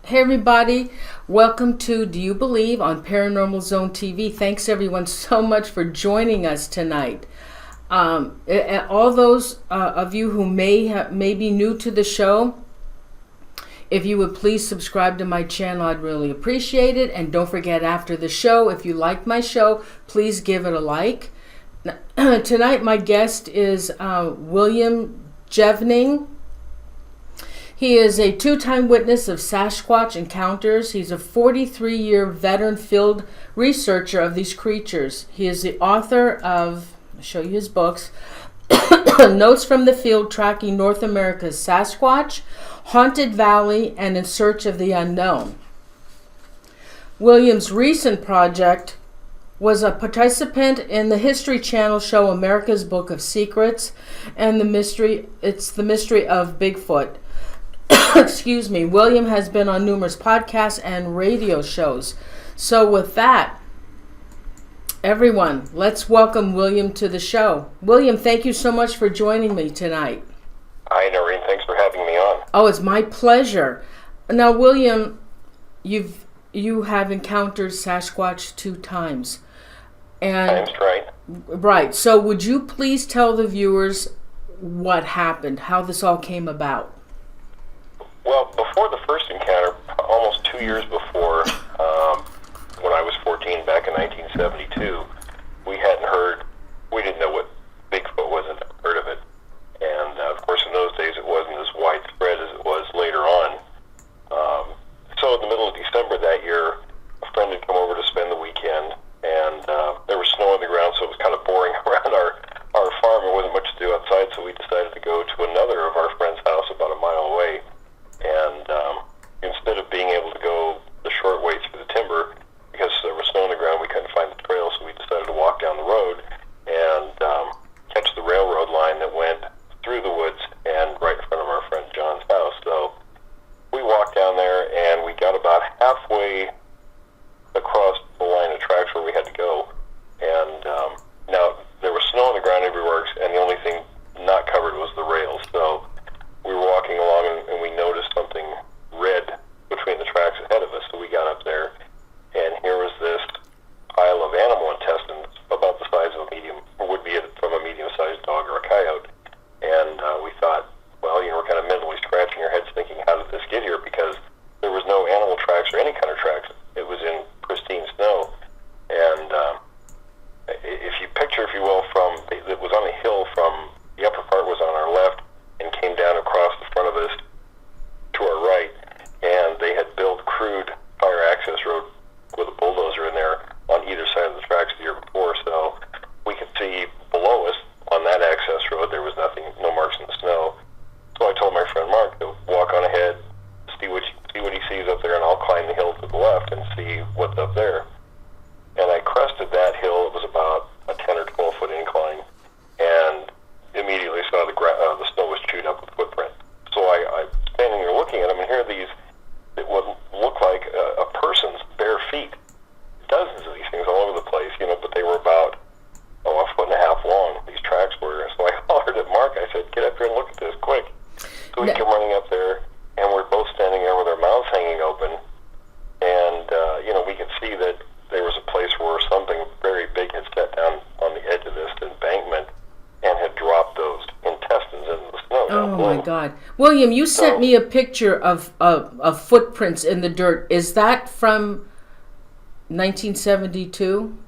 Hey everybody, welcome to Do You Believe on Paranormal Zone TV. Thanks everyone so much for joining us tonight. All those of you who may be new to the show, if you would please subscribe to my channel, I'd really appreciate it. And don't forget, after the show, if you like my show, please give it a like. Tonight my guest is William Jevning. He is a two-time witness of Sasquatch encounters. He's a 43-year veteran field researcher of these creatures. He is the author of, I'll show you his books, Notes from the Field Tracking North America's Sasquatch, Haunted Valley, and In Search of the Unknown. William's recent project was a participant in the History Channel show America's Book of Secrets and the mystery of Bigfoot. Excuse me. William has been on numerous podcasts and radio shows. So with that, everyone, let's welcome William to the show. William, thank you so much for joining me tonight. Hi, Norene. Thanks for having me on. Oh, it's my pleasure. Now, William, you have encountered Sasquatch 2 times. And That's right. Right. So would you please tell the viewers what happened, how this all came about? Well, before the first encounter, almost 2 years before, when I was 14, back in 1972, we didn't know what Bigfoot was, and never heard of it. And, of course, in those days, it wasn't as widespread as it was later on. So in the middle of December that year, a friend had come over to spend the weekend, and there was snow on the ground, so it was kind of boring around our farm. There wasn't much to do outside, so we decided to go to another of our friend's house about a mile away. And instead of being able to go the short way through the timber, because there was snow on the ground, we couldn't find the trail, so we decided to walk down the road and catch the railroad line that went through the woods and right in front of our friend John's house. So we walked down there, and we got about halfway across the line of tracks where we had to go. And now there was snow on the ground everywhere, and the only thing not covered was the rails. So we were walking along, and we noticed something red between the tracks ahead of us. So we got up there, and here was this pile of animal intestines about the size of a medium, or would be from a medium-sized dog or a coyote. And we thought, well, we're kind of mentally scratching our heads thinking, how did this get here? Because there was no animal tracks or any kind of tracks. It was in pristine snow. And if you picture, if you will, it was on a hill from, the upper part was on our left and came down across the front of us to our right. And they had built crude fire access road with a bulldozer in there on either side of the tracks the year before. So we could see below us on that access road, there was nothing, no marks in the snow. So I told my friend Mark to walk on ahead, see what he sees up there, and I'll climb the hill to the left and see what's up there. And I crested that hill. It was about a 10 or 12 foot incline, and immediately saw the snow was chewed up with footprints. So I'm standing there looking at them, and here are these, what looked like a person's bare feet. Dozens of these things all over the place, but they were about, a foot and a half long, these tracks were. So I hollered at Mark. I said, get up here and look at this, quick. So he came running up there, and we're both standing there with our mouths hanging open. And, we could see that there was a place where something very big had set down on the edge of this embankment and had dropped those intestines into the snow. Oh my God. William, you sent me a picture of footprints in the dirt. Is that from 1972?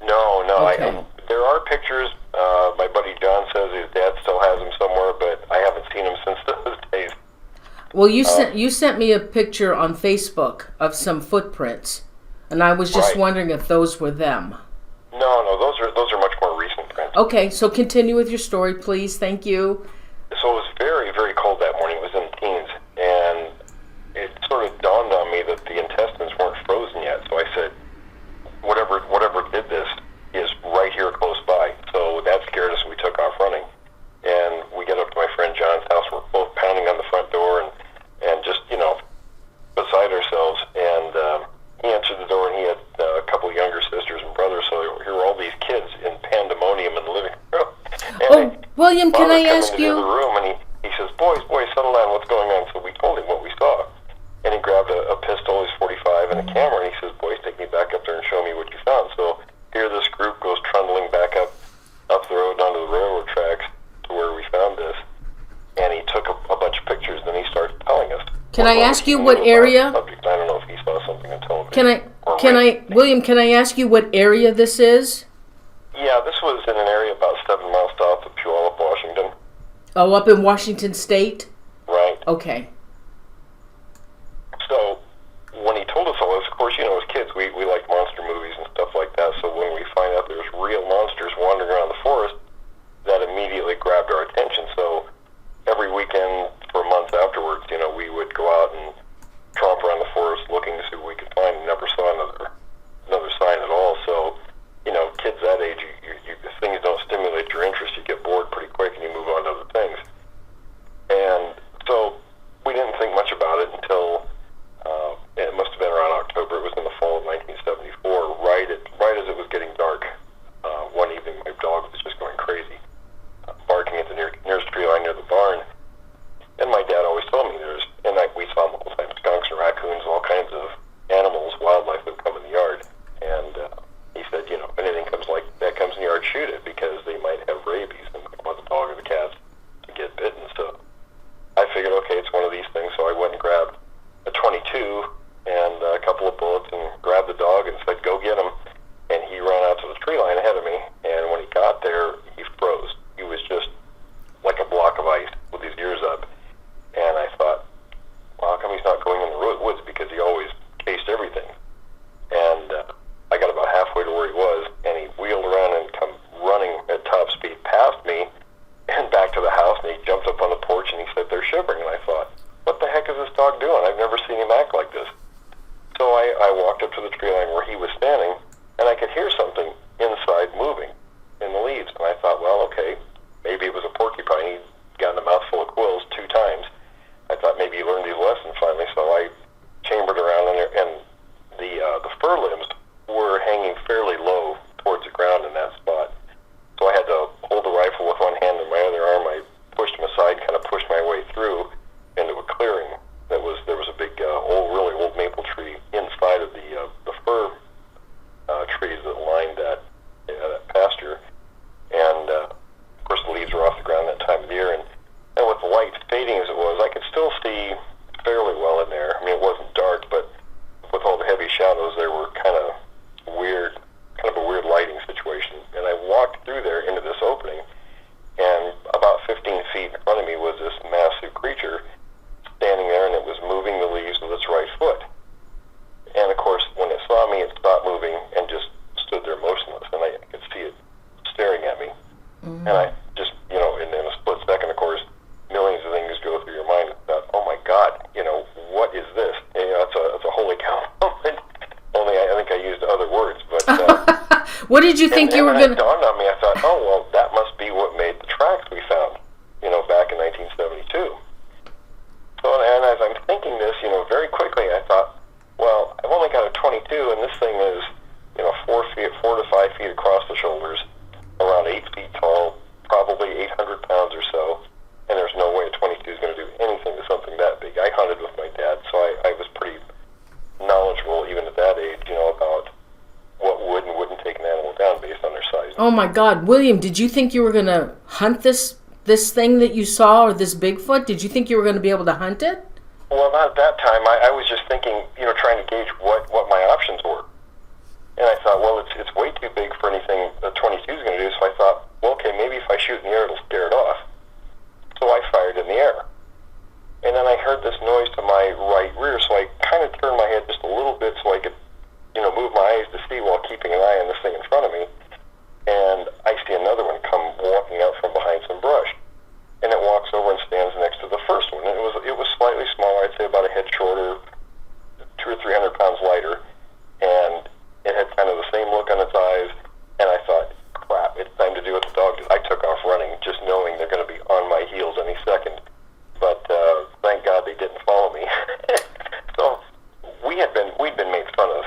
No. Okay. There are pictures. My buddy John says his dad still has them somewhere, but I haven't seen them since those days. Well, you sent me a picture on Facebook of some footprints, and I was just wondering if those were them. No, those are much more recent prints. Okay, so continue with your story, please. Thank you. So it was very, very cold that morning. It was in the teens, and it sort of dawned on me that the intestines weren't frozen yet. So I said, whatever did this is right here close by. So that scared us, and we took off running. And we get up to my friend John's house. We're both pounding on the front door and just, beside ourselves. And he answered the door, and he had a couple younger sisters and brothers. So here were all these kids in pandemonium in the living room. And William, can I ask you? The room, and he says, boys, settle down. What's going on? So we told him what we saw. And he grabbed a Can I ask you what area? Subject. I don't know if he saw something on television. William, can I ask you what area this is? Yeah, this was in an area about 7 miles south of Puyallup, Washington. Oh, up in Washington State? Right. Okay. So, when he told us all this, of course, as kids, we like monster movies and stuff like that, so when we find out there's real monsters wandering around the forest, that immediately grabbed our attention. So, every weekend for months afterwards, we would go out and tromp around the forest looking to see what we could find, and never saw another sign at all. So, kids that age, if things don't stimulate your interest, you get bored pretty quick and you move on to other things. And so we didn't think much about it until it must have been around October. It was in the fall of 1974, right as it was getting dark. One evening, my dog was just going crazy, barking at the nearest tree line near the barn. And my dad always told me we saw multiple times skunks and raccoons, all kinds of animals, wildlife that would come in the yard. And he said, if anything comes in the yard, shoot it, because they might have rabies and might want the dog or the cats to get bitten. So I figured, okay, it's one of these things. So I went and grabbed a .22 and a couple of bullets and grabbed the dog and said, go get him. And he ran out to the tree line ahead of me. And when he got there, he froze. He was just like a block of ice with his ears up. And I thought, well, how come he's not going in the woods? Because he always cased everything. And I got about halfway to where he was, and he wheeled around and come running at top speed past me and back to the house, and he jumped up on the porch and he sat there shivering. And I thought, what the heck is this dog doing? I've never seen him act like this. So I walked up to the tree line where he was standing, and I could hear something inside moving in the leaves. And I thought, well, okay, maybe it was a porcupine. He'd gotten a mouthful of quills 2 times. I thought maybe he learned his lesson finally, so I chambered around in there, and the fur limbs were hanging fairly low towards the ground in that spot. So I had to hold the rifle with one hand, and my other arm I pushed him aside, kind of pushed my way through into a clearing. There was a big, really old maple tree inside of the fir trees that lined that pasture. And of course the leaves were off the ground that time of the year, and with the light fading as it was, I could still see fairly well in there. I mean, it wasn't dark, but with all the heavy shadows, they were kind of a weird lighting situation. And I walked through there into this opening, and about 15 feet in front of me was this massive creature standing there, and it was moving the leaves with its right foot. And of course, when it saw me, it stopped moving and just stood there motionless, and I could see it staring at me. Mm-hmm. And I just, in a split second, of course, millions of things go through your mind. Thought, oh my God, what is this? It's a holy cow moment. Only I think I used other words, but what did you think you were going to? It dawned on me. I thought, oh well, that must be what made the tracks we found, back in 1972. So, and as I'm thinking this, very quickly, I thought, well, I've only got a .22, and this thing is, 4 to 5 feet across the shoulders, around 8 feet tall, probably 800 pounds or so. And there's no way a .22 is going to do anything to something that big. I hunted with my dad, so I was pretty knowledgeable, even at that age, about what would and wouldn't take an animal down based on their size. Oh my God, William, did you think you were going to hunt this thing that you saw, or this Bigfoot? Did you think you were going to be able to hunt it? Well, not at that time. I was just thinking, trying to gauge what my options were. And I thought, well, it's way too big for anything a .22 is going to do. So I thought, well, okay, maybe if I shoot in the air, it'll scare it off. So I fired in the air. And then I heard this noise to my right rear, so I kind of turned my head just a little bit so I could, move my eyes to see while keeping an eye on this thing in front of me. And I see another one come walking out from behind some brush. And it walks over and stands next to the first one. And it was slightly smaller, I'd say about a head shorter, 200 or 300 pounds lighter. And it had kind of the same look on its eyes. And I thought, crap, it's time to do what the dog did. I took off running, just knowing they're going to be on my heels any second. But thank God they didn't follow me. So we'd been made fun of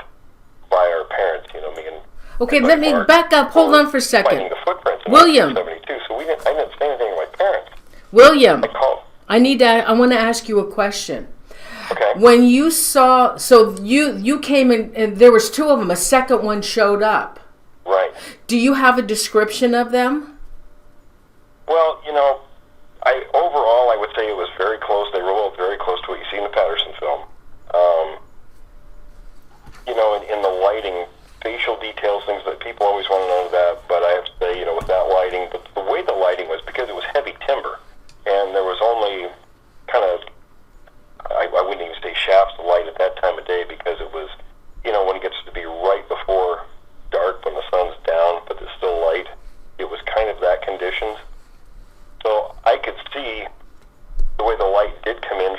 by our parents, me and. Okay, let me back up. Hold on for a second. Finding the footprints in William. 1972, so I didn't say anything to my parents. William, I called. I want to ask you a question. Okay. When you saw, so you came in, and there was 2 of them. A second one showed up. Right. Do you have a description of them? Well, overall, I would say say it was very close. They were both very close to what you see in the Patterson film. Um, in the lighting, facial details, things that people always want to know that, but I have to say, with that lighting, the way the lighting was, because it was heavy timber, and there was only kind of, I wouldn't even say shafts of light at that time of day, because it was, when it gets to be right before dark, when the sun's down, but it's still light, it was kind of that conditions. So I could see the way the light did come in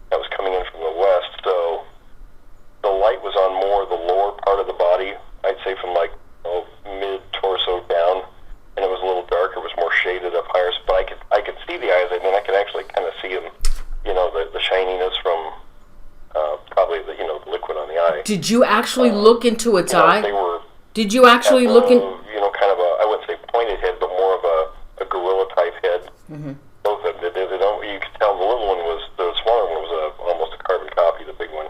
that was coming in from the west, so the light was on more the lower part of the body, I'd say from mid-torso down, and it was a little darker, it was more shaded up higher, but I could see the eyes, and then I could actually kind of see them, the shininess from probably the liquid on the eye. Did you actually look into its eye? They were. Did you actually look in? Kind of I wouldn't say pointed head, but more of a gorilla type head. Mm-hmm. Both of them. You could tell the little one the smaller one was almost a carbon copy. The big one.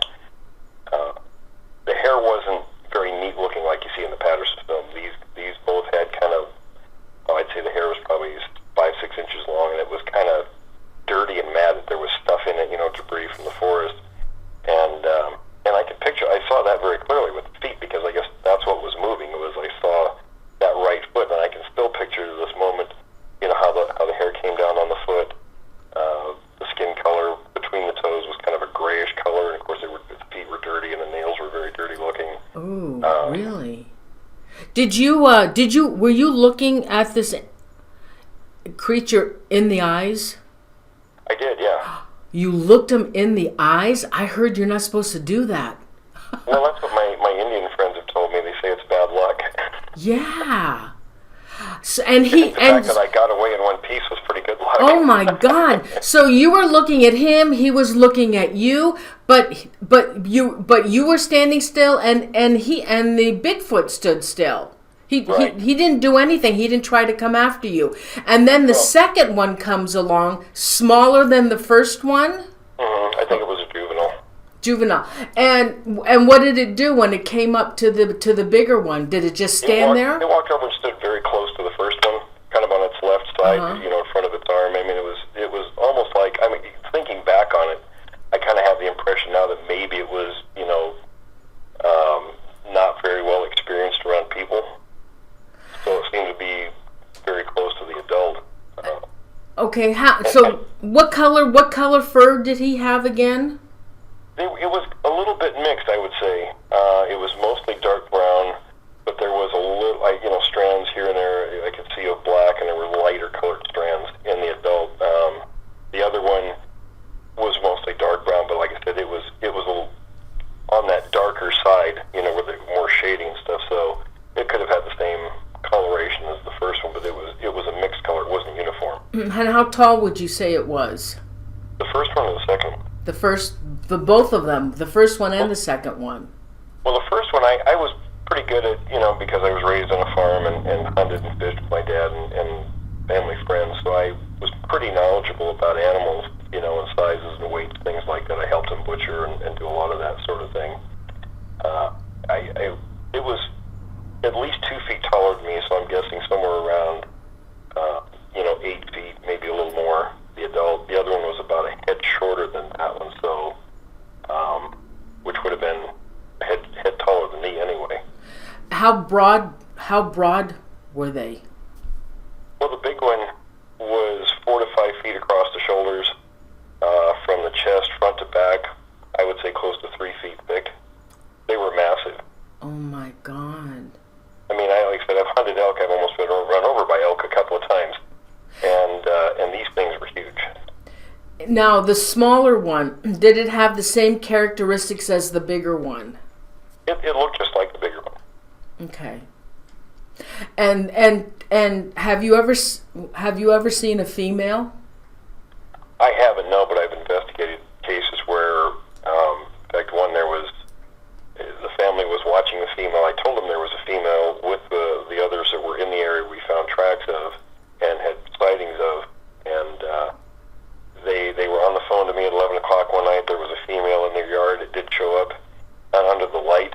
The hair wasn't very neat looking like you see in the Patterson film. These both had kind of, I'd say the hair was probably 5-6 inches long, and it was kind of dirty and matted. There was stuff in it, debris from the forest, and I could picture. I saw that very clearly with the feet, because I guess that's what was moving. It was I saw that right foot, and I can still picture this moment. How the hair came down on the foot. The skin color between the toes was kind of a grayish color, and of course the feet were dirty, and the nails were very dirty looking. Oh, really? Were you looking at this creature in the eyes? I did, yeah. You looked him in the eyes? I heard you're not supposed to do that. Well, that's what my Indian friends have told me. They say it's bad luck. Yeah. So, the fact that I got away in one piece was pretty good luck. Oh my God! So you were looking at him, he was looking at you, but you were standing still, and the Bigfoot stood still. He didn't do anything. He didn't try to come after you. And then the second one comes along, smaller than the first one. Mm-hmm. I think it was a juvenile. And what did it do when it came up to the bigger one? Did it just stand there? It walked over and stood very close to the first one, kind of on its left side, in front of its arm. I mean, it was almost like, thinking back on it, I kind of have the impression now that maybe it was, not very well experienced around people. So it seemed to be very close to the adult. Okay, what color fur did he have again? It was a little bit mixed, I would say. It was mostly dark brown, but there was a little, strands here and there. I could see a black, and there were lighter colored strands in the adult. The other one was mostly dark brown, but like I said, it was a little on that darker side, with the more shading and stuff. So it could have had the same coloration as the first one, but it was a mixed color. It wasn't uniform. And how tall would you say it was? The first one or the second one? Both of them, the first one and the second one. Well, the first one, I was pretty good at, because I was raised on a farm and hunted and fished with my dad and family friends, so I was pretty knowledgeable about animals, and sizes and weights, things like that. I helped him butcher and do a lot of that sort of thing. It was at least 2 feet taller than me, so I'm guessing somewhere around, 8 feet, maybe a little more. The adult, the other one was about a head shorter than that one, so, which would have been a head taller than me anyway. How broad were they? Well, the big one was 4 to 5 feet across the shoulders, from the chest, front to back, I would say close to 3 feet thick. They were massive. Oh my God. I mean, like I said, I've hunted elk. I've almost been run over by elk a couple of times. And these things were huge. Now, the smaller one, did it have the same characteristics as the bigger one? It looked just like the bigger one. Okay. And have you ever seen a female? I haven't, no, but I've investigated cases where, in fact, one the family was watching the female. I told them there was a female with the others that were in the area we found tracks of and had sightings of, and they were on the phone to me at 11 o'clock one night. There was a female in their yard. It did show up, not under the light.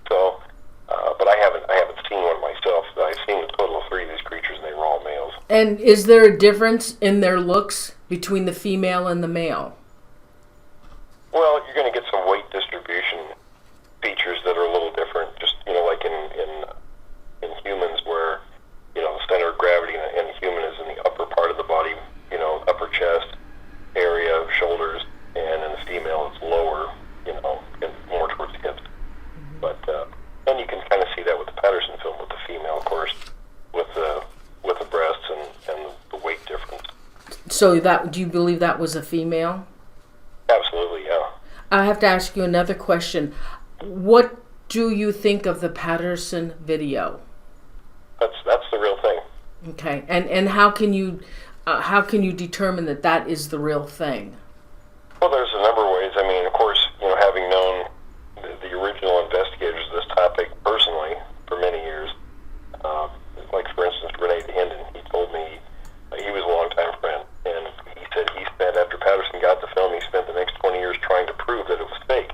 So, but I haven't seen one myself. I've seen a total of 3 of these creatures, and they were all males. And is there a difference in their looks between the female and the male? Well, you're going to get some weight distribution features that are a little different. Just like in humans, where the center of gravity in a human is in the upper part of the body, upper chest area, shoulders, and in the female it's lower, and more towards the hips. But and you can kind of see that with the Patterson film with the female, of course, with the breasts and the weight difference. So do you believe that was a female? Absolutely, yeah. I have to ask you another question. What do you think of the Patterson video? That's the real thing. Okay, and how can you determine that is the real thing? Well, there's a number of ways. I mean, of course, having known the original investigators of this topic personally for many years, like for instance, Rene Hinden, he told me he was a longtime friend, and he said after Patterson got the film, he spent the next 20 years trying to prove that it was fake.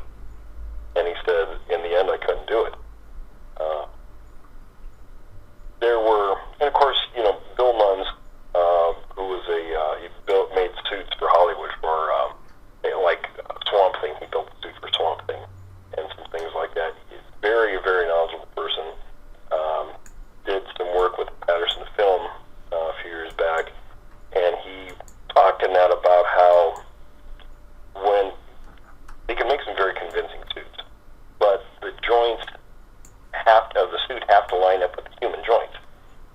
And he said, in the end, I couldn't do it. And of course, Bill Munns, who was made suits for Hollywood for, like Swamp Thing. He built a suit for Swamp Thing and some things like that. He's a very, very knowledgeable person. Did some work with the Patterson film a few years back, and he talked in that about how when they can make some very convincing suits, but the joints of the suit have to line up with the human joints.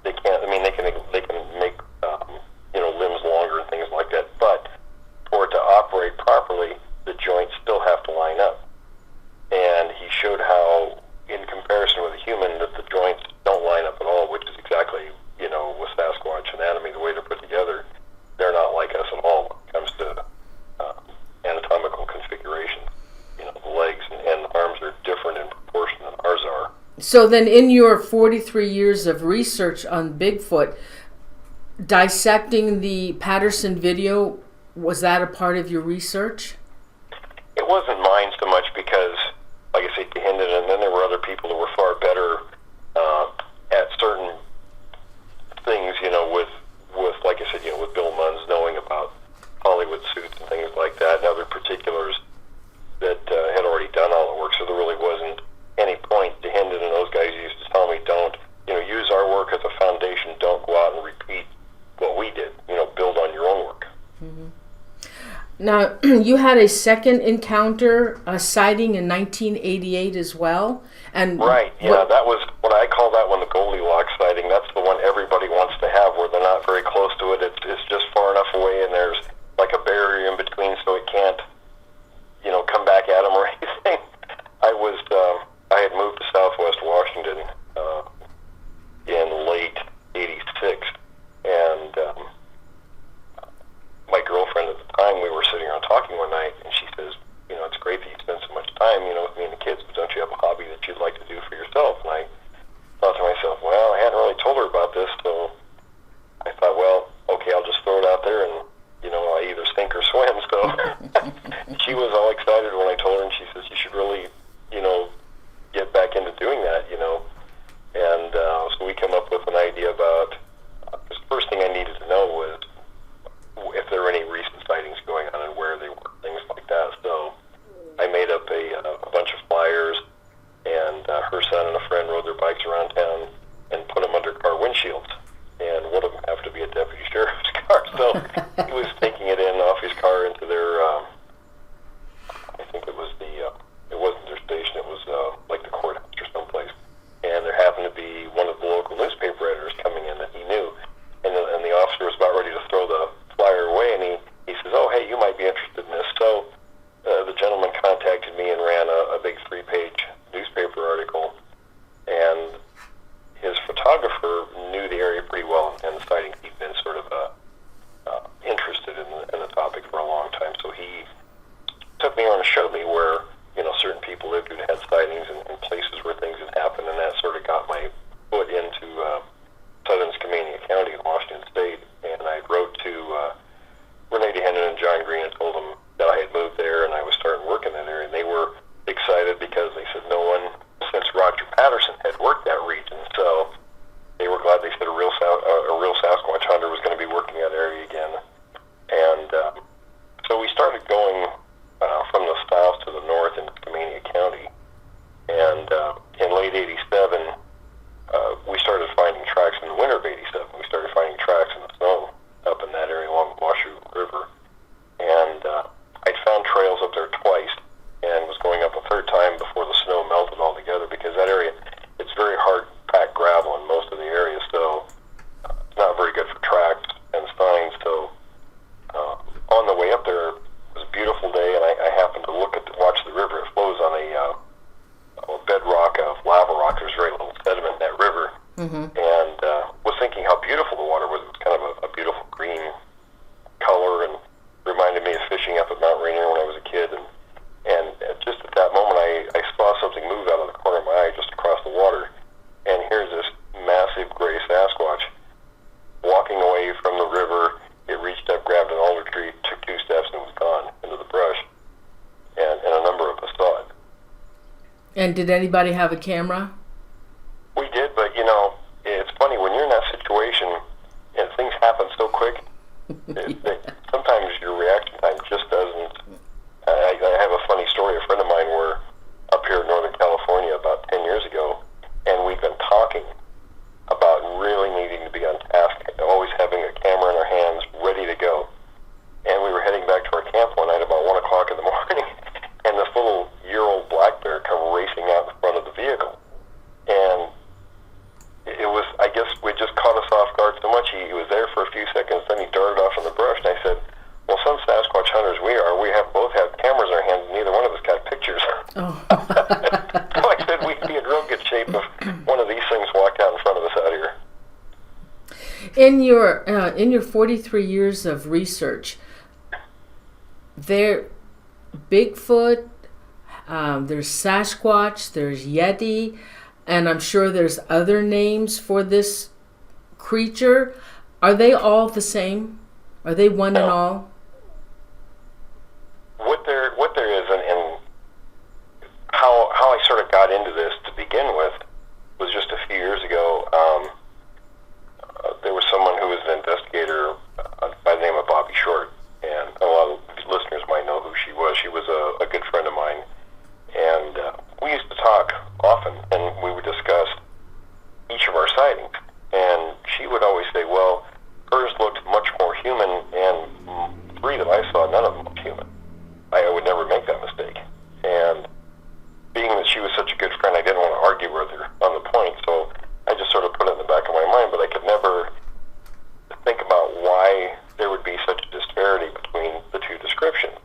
They can't. I mean, they can make limbs longer and things like that, but for it to operate properly, the joints still have to line up. And he showed how, in comparison with a human, that the joints don't line up at all, which is exactly with Sasquatch anatomy, the way they're put together, they're not like us at all when it comes to anatomical configuration. The legs and the arms are different in proportion than ours are. So then in your 43 years of research on Bigfoot, dissecting the Patterson video, was that a part of your research? It wasn't mine so much because, like I say, Hinden, and then there were other people who were far better at certain things, with like I said, with Bill Munns knowing about Hollywood suits and things like that, and other particulars that had already done all the work, so there really wasn't any point. Hinden and those guys used to tell me, don't, use our work as a foundation, don't go out and repeat what we did, build on your own work. Mm-hmm. Now, you had a second encounter, a sighting in 1988 as well. And right, yeah, that was what I call that one the Goldilocks sighting. That's the one everybody wants to have, where they're not very close to it. It's just far enough away, and there's like a barrier in between, so it can't, come back at them or anything. I had moved to Southwest Washington in late '86, and my girlfriend at the time, we were sitting around talking one night, and she says, it's great that you spend so much time, with me and the kids, but don't you have a hobby that you'd like to do for yourself? And I and was thinking how beautiful the water was. It was kind of a beautiful green color, and reminded me of fishing up at Mount Rainier when I was a kid. And just at that moment, I saw something move out of the corner of my eye just across the water, and here's this massive gray Sasquatch walking away from the river. It reached up, grabbed an alder tree, took 2 steps, and was gone into the brush. And a number of us saw it. And did anybody have a camera? We did, but it's funny when you're in that situation and things happen so quick. Sometimes your reaction time just doesn't. I have a funny story. A friend of mine were up here in Northern California about 10 years ago, and we've been talking about really needing to be on task, always having a camera in our hands, ready to go. And we were heading back to our camp one night about 1 o'clock in the morning, and this little year-old black bear come racing out in front of the vehicle. And it was, I guess, it just caught us off guard so much. He was there for a few seconds, then he darted off in the brush, and I said, well, some Sasquatch hunters we both have cameras in our hands, and neither one of us got pictures. Oh. So I said we'd be in real good shape if one of these things walked out in front of us out here. In your 43 years of research, there, Bigfoot, there's Sasquatch, there's Yeti, and I'm sure there's other names for this creature. Are they all the same? Are they one and all? What there is, and how I sort of got into this to begin with was just a few years ago. There was someone who was an investigator by the name of Bobby Short, and a lot of listeners might know who she was. She was a good friend of mine, and we used to talk often, and we would discuss each of our sightings. And she would always say, well, hers looked much more human, and 3 that I saw, none of them looked human. I would never make that mistake. And being that she was such a good friend, I didn't want to argue with her on the point, so I just sort of put it in the back of my mind, but I could never think about why there would be such a disparity between the 2 descriptions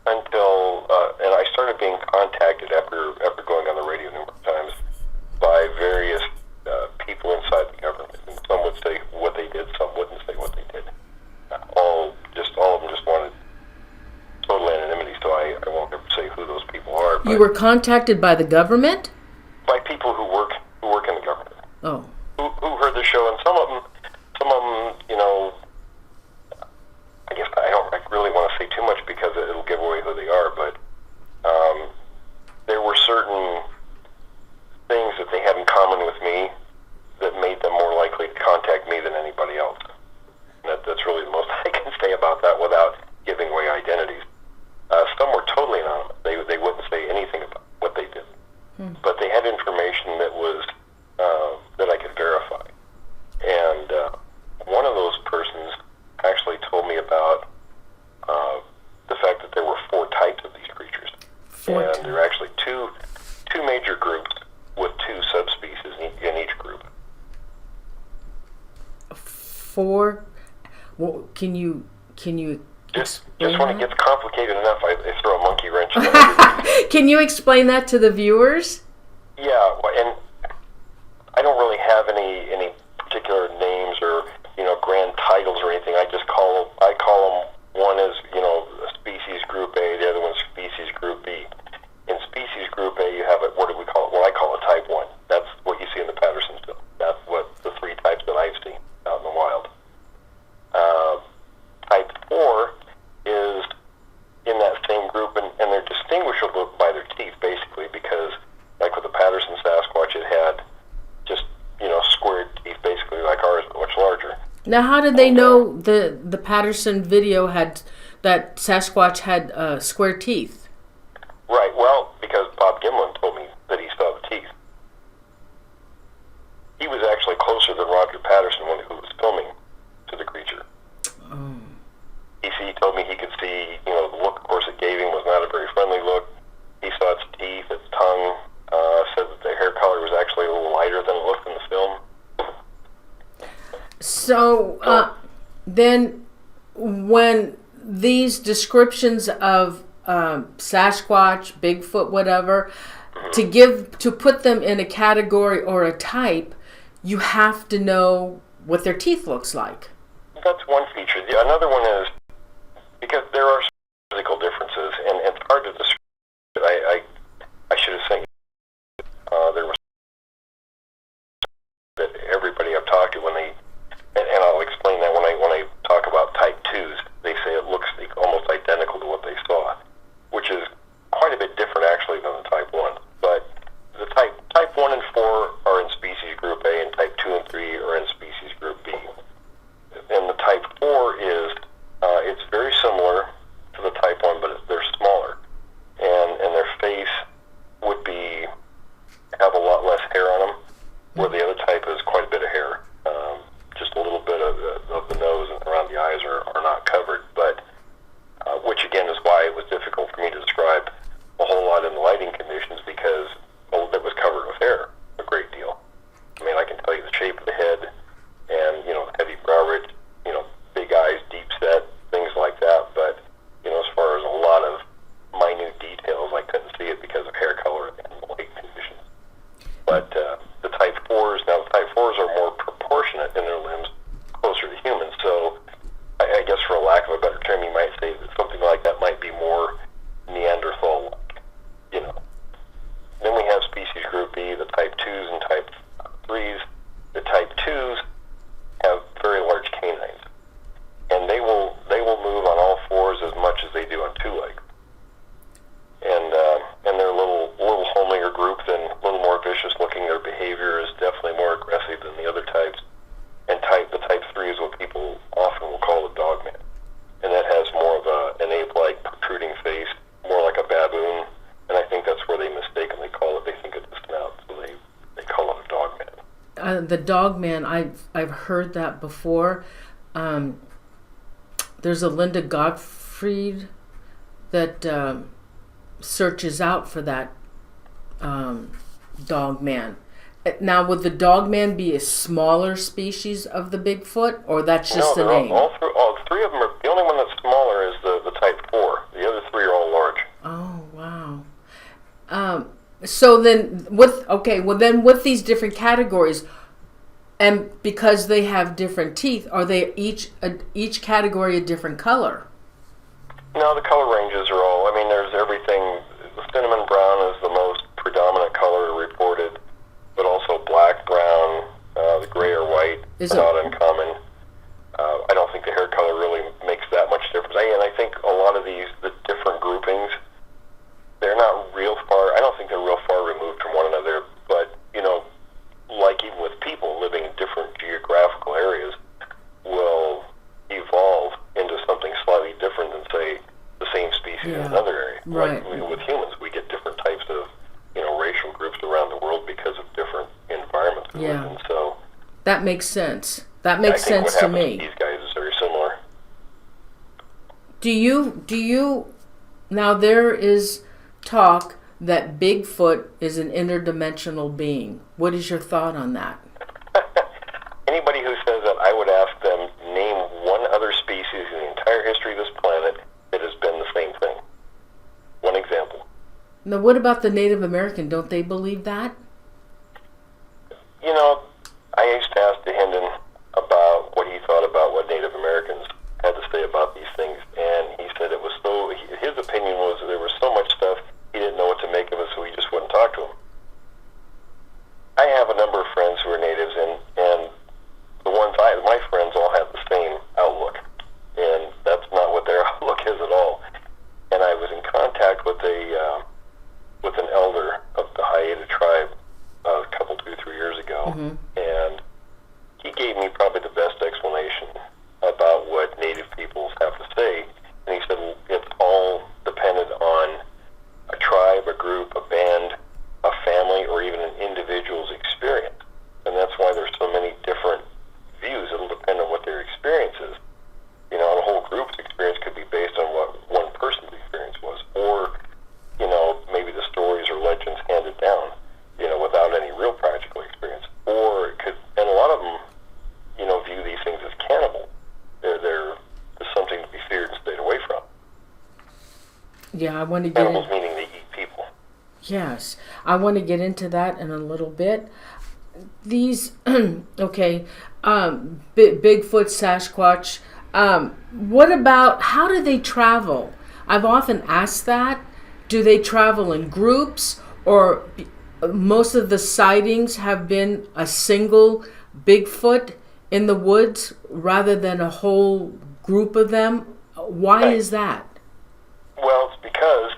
until, and I started being contacted after going on the radio numerous times by various people inside the government, and some would say what they did, some wouldn't say what they did. All of them just wanted total anonymity, so I won't ever say who those people are. You were contacted by the government? By people who work in the government. Oh. Who heard the show, and some of them, I guess I don't really want to say too much because it'll give away who they are, but there were certain things that they had in common with me that made them more likely to contact me than anybody else. And that's really the most I can say about that without giving away identities. Some were totally anonymous. They wouldn't say anything about what they did. But they had information that was that I could verify. And one of those persons actually told me about the fact that there were 4 types of these creatures. And there are actually two major groups with 2 subspecies in each group. 4? Well, can you just when it gets complicated enough, I throw a monkey wrench in it. Can you explain that to the viewers? Yeah, and I don't really have any particular names or grand titles or anything. I call them, one is species group A, the other one's species group B. In species group A, you have what do we call it? What I call a type 1. That's what you see in the Patterson film. That's what the 3 types that I've seen out in the wild. Type 4 is in that same group, and they're distinguishable by their teeth, basically, because, like with the Patterson Sasquatch, it had just, squared teeth, basically, like ours, but much larger. Now, how did they know the Patterson video had that Sasquatch had square teeth? Right, well, because Bob Gimlin told me that he saw the teeth. He was actually closer than Roger Patterson who was filming to the creature. Oh. He told me he could see, the look, of course, it gave him was not a very friendly look. He saw its teeth, its tongue, said that the hair color was actually a little lighter than it looked in the film. So, then when these descriptions of Sasquatch, Bigfoot, whatever, to put them in a category or a type, you have to know what their teeth looks like. That's one feature. Another one is because there are physical differences, and it's hard to describe. I should have sent you. There was that everybody I've talked to when they, and I'll explain that when I talk about type 2s, they say it looks almost identical to what they saw, which is quite a bit different actually than the type 1. But the type 1 and 4 are in species group A, and type 2 and 3 are in species group B. And the type 4 is, it's very similar to the type 1, but they're smaller. And their face would have a lot less hair on them, where the other type is quite a bit of hair. Just a little bit of the nose and around the eyes are not covered, but which again is why it was difficult for me to describe a whole lot in the lighting conditions, because it was covered with hair a great deal. I mean, I can tell you the shape of the head and, heavy brow ridge, big eyes, deep set, things like that, but, as far as a lot of minute details, I couldn't see it because of hair color and light conditions. But the type 4s are more proportionate in their limbs, closer to humans, so I guess for a lack of a better term, you might say that something like that might be more Neanderthal-like, Then we have species group B, the type 2s and type 3s. The type 2s have very large canines, and they will move on all fours as much as they do on two legs. And they're a little homelier group, than a little more vicious looking. Their behavior is definitely more aggressive than the other types. And the type 3 is what people often will call a dogman, and that has more of an ape-like protruding face, more like a baboon. And I think that's where they mistakenly call it. They think it's a snout, so they call it a dogman. The dogman, I've heard that before. There's a Linda Gottfried that searches out for that dogman. Now, would the dogman be a smaller species of the Bigfoot, or that's just the name? All three of them are. The only one that's smaller is the type 4. The other three are all large. Oh, wow. So then, with these different categories, and because they have different teeth, are they each category a different color? No, the color ranges are all. I mean, there's everything. The cinnamon brown is the most predominant color reported, but also black, brown, the gray or white Is are not uncommon. I don't think the hair color really makes that much difference. And I think a lot of the different groupings, they're not real far. I don't think they're real far removed from one another. But like even with people living in different geographical areas, will evolve into something slightly different than, say, the same species in another area. Right. Like with humans, we get different types of racial groups around the world because of different environments we live in. So that makes sense. That makes sense to me. These guys is very similar. Do you now, there is talk that Bigfoot is an interdimensional being. What is your thought on that? Anybody who says that, I would ask them, name one other species in the entire history of this planet that has been the same thing. One example. Now, what about the Native American? Don't they believe that? I used to ask DeHinden about what he thought about what Native Americans had to say about these things, and he said it was his opinion was that there was so much stuff he didn't know what to make of it, so he just wouldn't talk to him. I have a number of friends who are natives, and the ones my friends all have the same outlook, and that's not what their outlook is at all. And I was in contact with an elder of the Haida tribe a couple, 2-3 years ago, and he gave me probably the best explanation about what native peoples have to say. And he said it's all dependent on a tribe, a group, a band, a family, or even an individual's experience. And that's why there's so many different views. It'll depend on what their experience is. And a whole group's experience could be based on what one person's experience was, or maybe the stories or legends handed down, without any real practical experience. Or it could, and a lot of them, view these things as cannibal. They're something to be feared and stayed away from. Yeah, I want to get Animals meaning they eat people. Yes, I want to get into that in a little bit. These, okay, Bigfoot, Sasquatch. What about how do they travel? I've often asked that. Do they travel in groups, or most of the sightings have been a single Bigfoot in the woods rather than a whole group of them? Why Right. is that? Well, it's because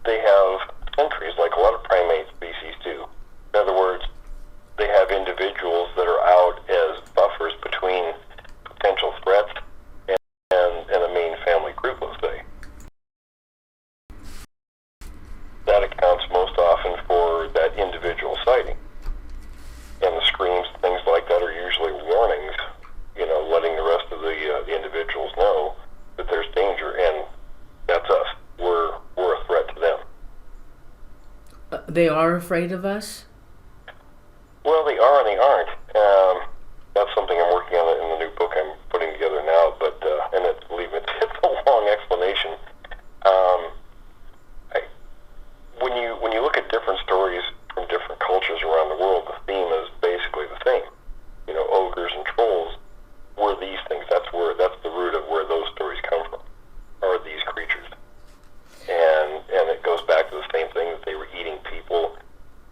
they have sentries, like a lot of primate species do. In other words, they have individuals that are out as buffers between potential threats and a main family group, let's say. That accounts most often for that individual sighting. And the screams, things like that, are usually warnings, letting the rest of the individuals know that there's danger, and that's us. We're a threat to them. They are afraid of us? Well, they are and they aren't. That's something I'm working on in the new book I'm putting together now. But believe me, it's a long explanation. When you look at different stories from different cultures around the world, the theme is basically the same. Ogres and trolls were these things. That's the root of where those stories come from. Are these creatures? And it goes back to the same thing, that they were eating people.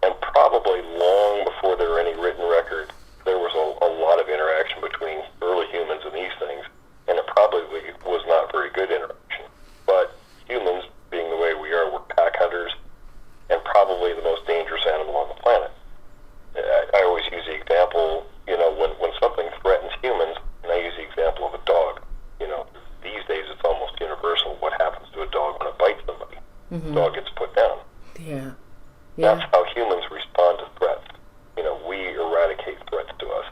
And probably long before there were any written record, there was a lot of interaction between early humans and these things, and it probably was not very good interaction. But humans, being the way we are, were pack hunters, and probably the most dangerous animal on the planet. I always use the example, when something threatens humans, and I use the example of a dog. These days it's almost universal what happens to a dog when it bites somebody. Mm-hmm. The dog gets put down. Yeah. That's how humans respond to threats. We eradicate threats to us.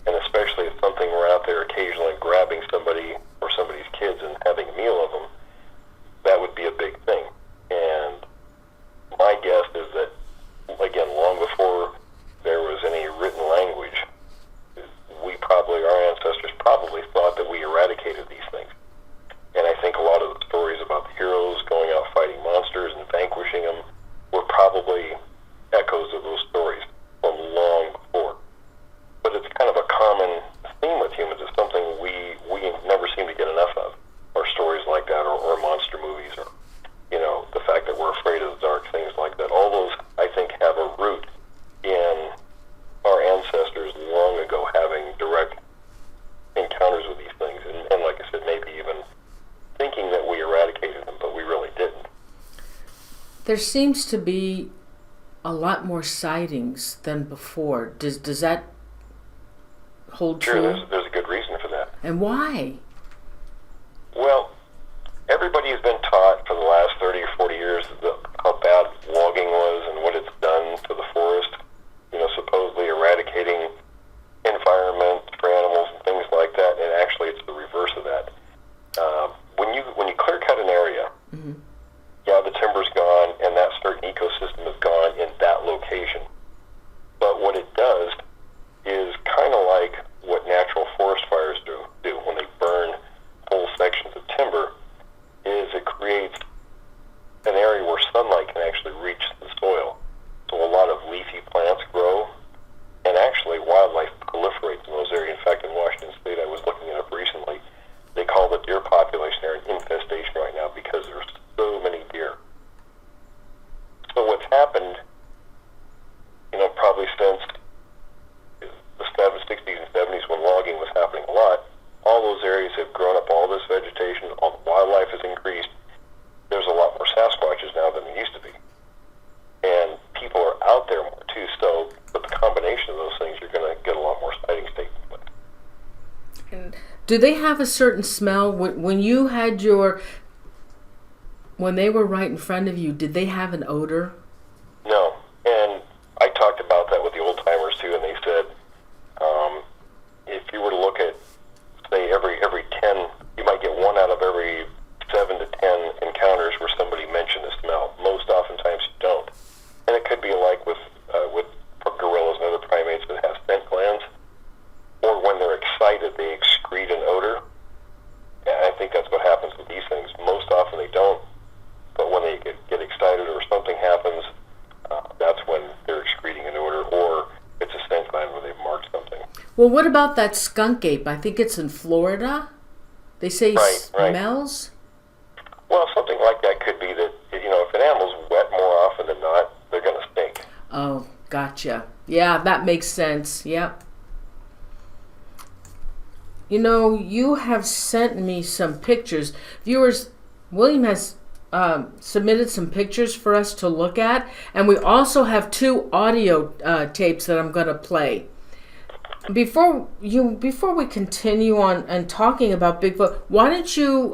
And especially if something we're out there occasionally grabbing somebody or somebody's kids and having a meal of them, that would be a big thing. And my guess is that, again, long before there was any written language, our ancestors probably thought that we eradicated these things. And I think a lot of the stories about the heroes going out fighting monsters and vanquishing them were probably echoes of those stories from long before. But it's kind of a common theme with humans. It's something we never seem to get enough of, or stories like that, or monster movies, or the fact that we're afraid of the dark, things like that. All those, I think, have a root in our ancestors long ago having direct encounters with these things, and like I said, maybe even thinking that we eradicated them, but we really didn't. There seems to be a lot more sightings than before. Does that hold true? Sure, there's a good reason for that. And why? Well, everybody has been taught for the last 30 or 40 years how bad logging was and what it's done to the forest, supposedly eradicating environment for animals and things like that, and actually it's the reverse of that. When you clear cut an area, mm-hmm. yeah, the timber's gone and that certain ecosystem is gone in that location. But what it does is kind of like what natural forest fires do when they burn whole sections of timber, is it creates an area where sunlight can actually reach the soil. So a lot of leafy plants grow, and actually wildlife proliferates in those areas. In fact, in Washington State, I was looking it up recently, they call the deer population there an infestation right now because there's so many deer. So what's happened, probably since the 60s and 70s when logging was happening a lot, all those areas have grown up, all this vegetation, all the wildlife has increased. There's a lot more Sasquatches now than there used to be. And people are out there more too, so with the combination of those things, you're going to get a lot more sightings taking place. And do they have a certain smell? When you had when they were right in front of you, did they have an odor? No, and I talked about that with the old timers too, and they said, if you were to look at, say, every 10, you might get 1 out of every 7 to 10 encounters where somebody mentioned the smell. Most oftentimes you don't. And it could be like with gorillas and other primates that have scent glands, or when they're excited, they excrete an odor. And I think that's what happens with these things. Most often they don't, but when they get excited or something happens, Well, what about that skunk ape? I think it's in Florida. They say he Right, right. smells. Well, something like that could be that, if an animal's wet more often than not, they're going to stink. Oh, gotcha. Yeah, that makes sense. Yep. You have sent me some pictures. Viewers, William has submitted some pictures for us to look at, and we also have 2 audio tapes that I'm going to play. Before we continue on and talking about Bigfoot, why don't you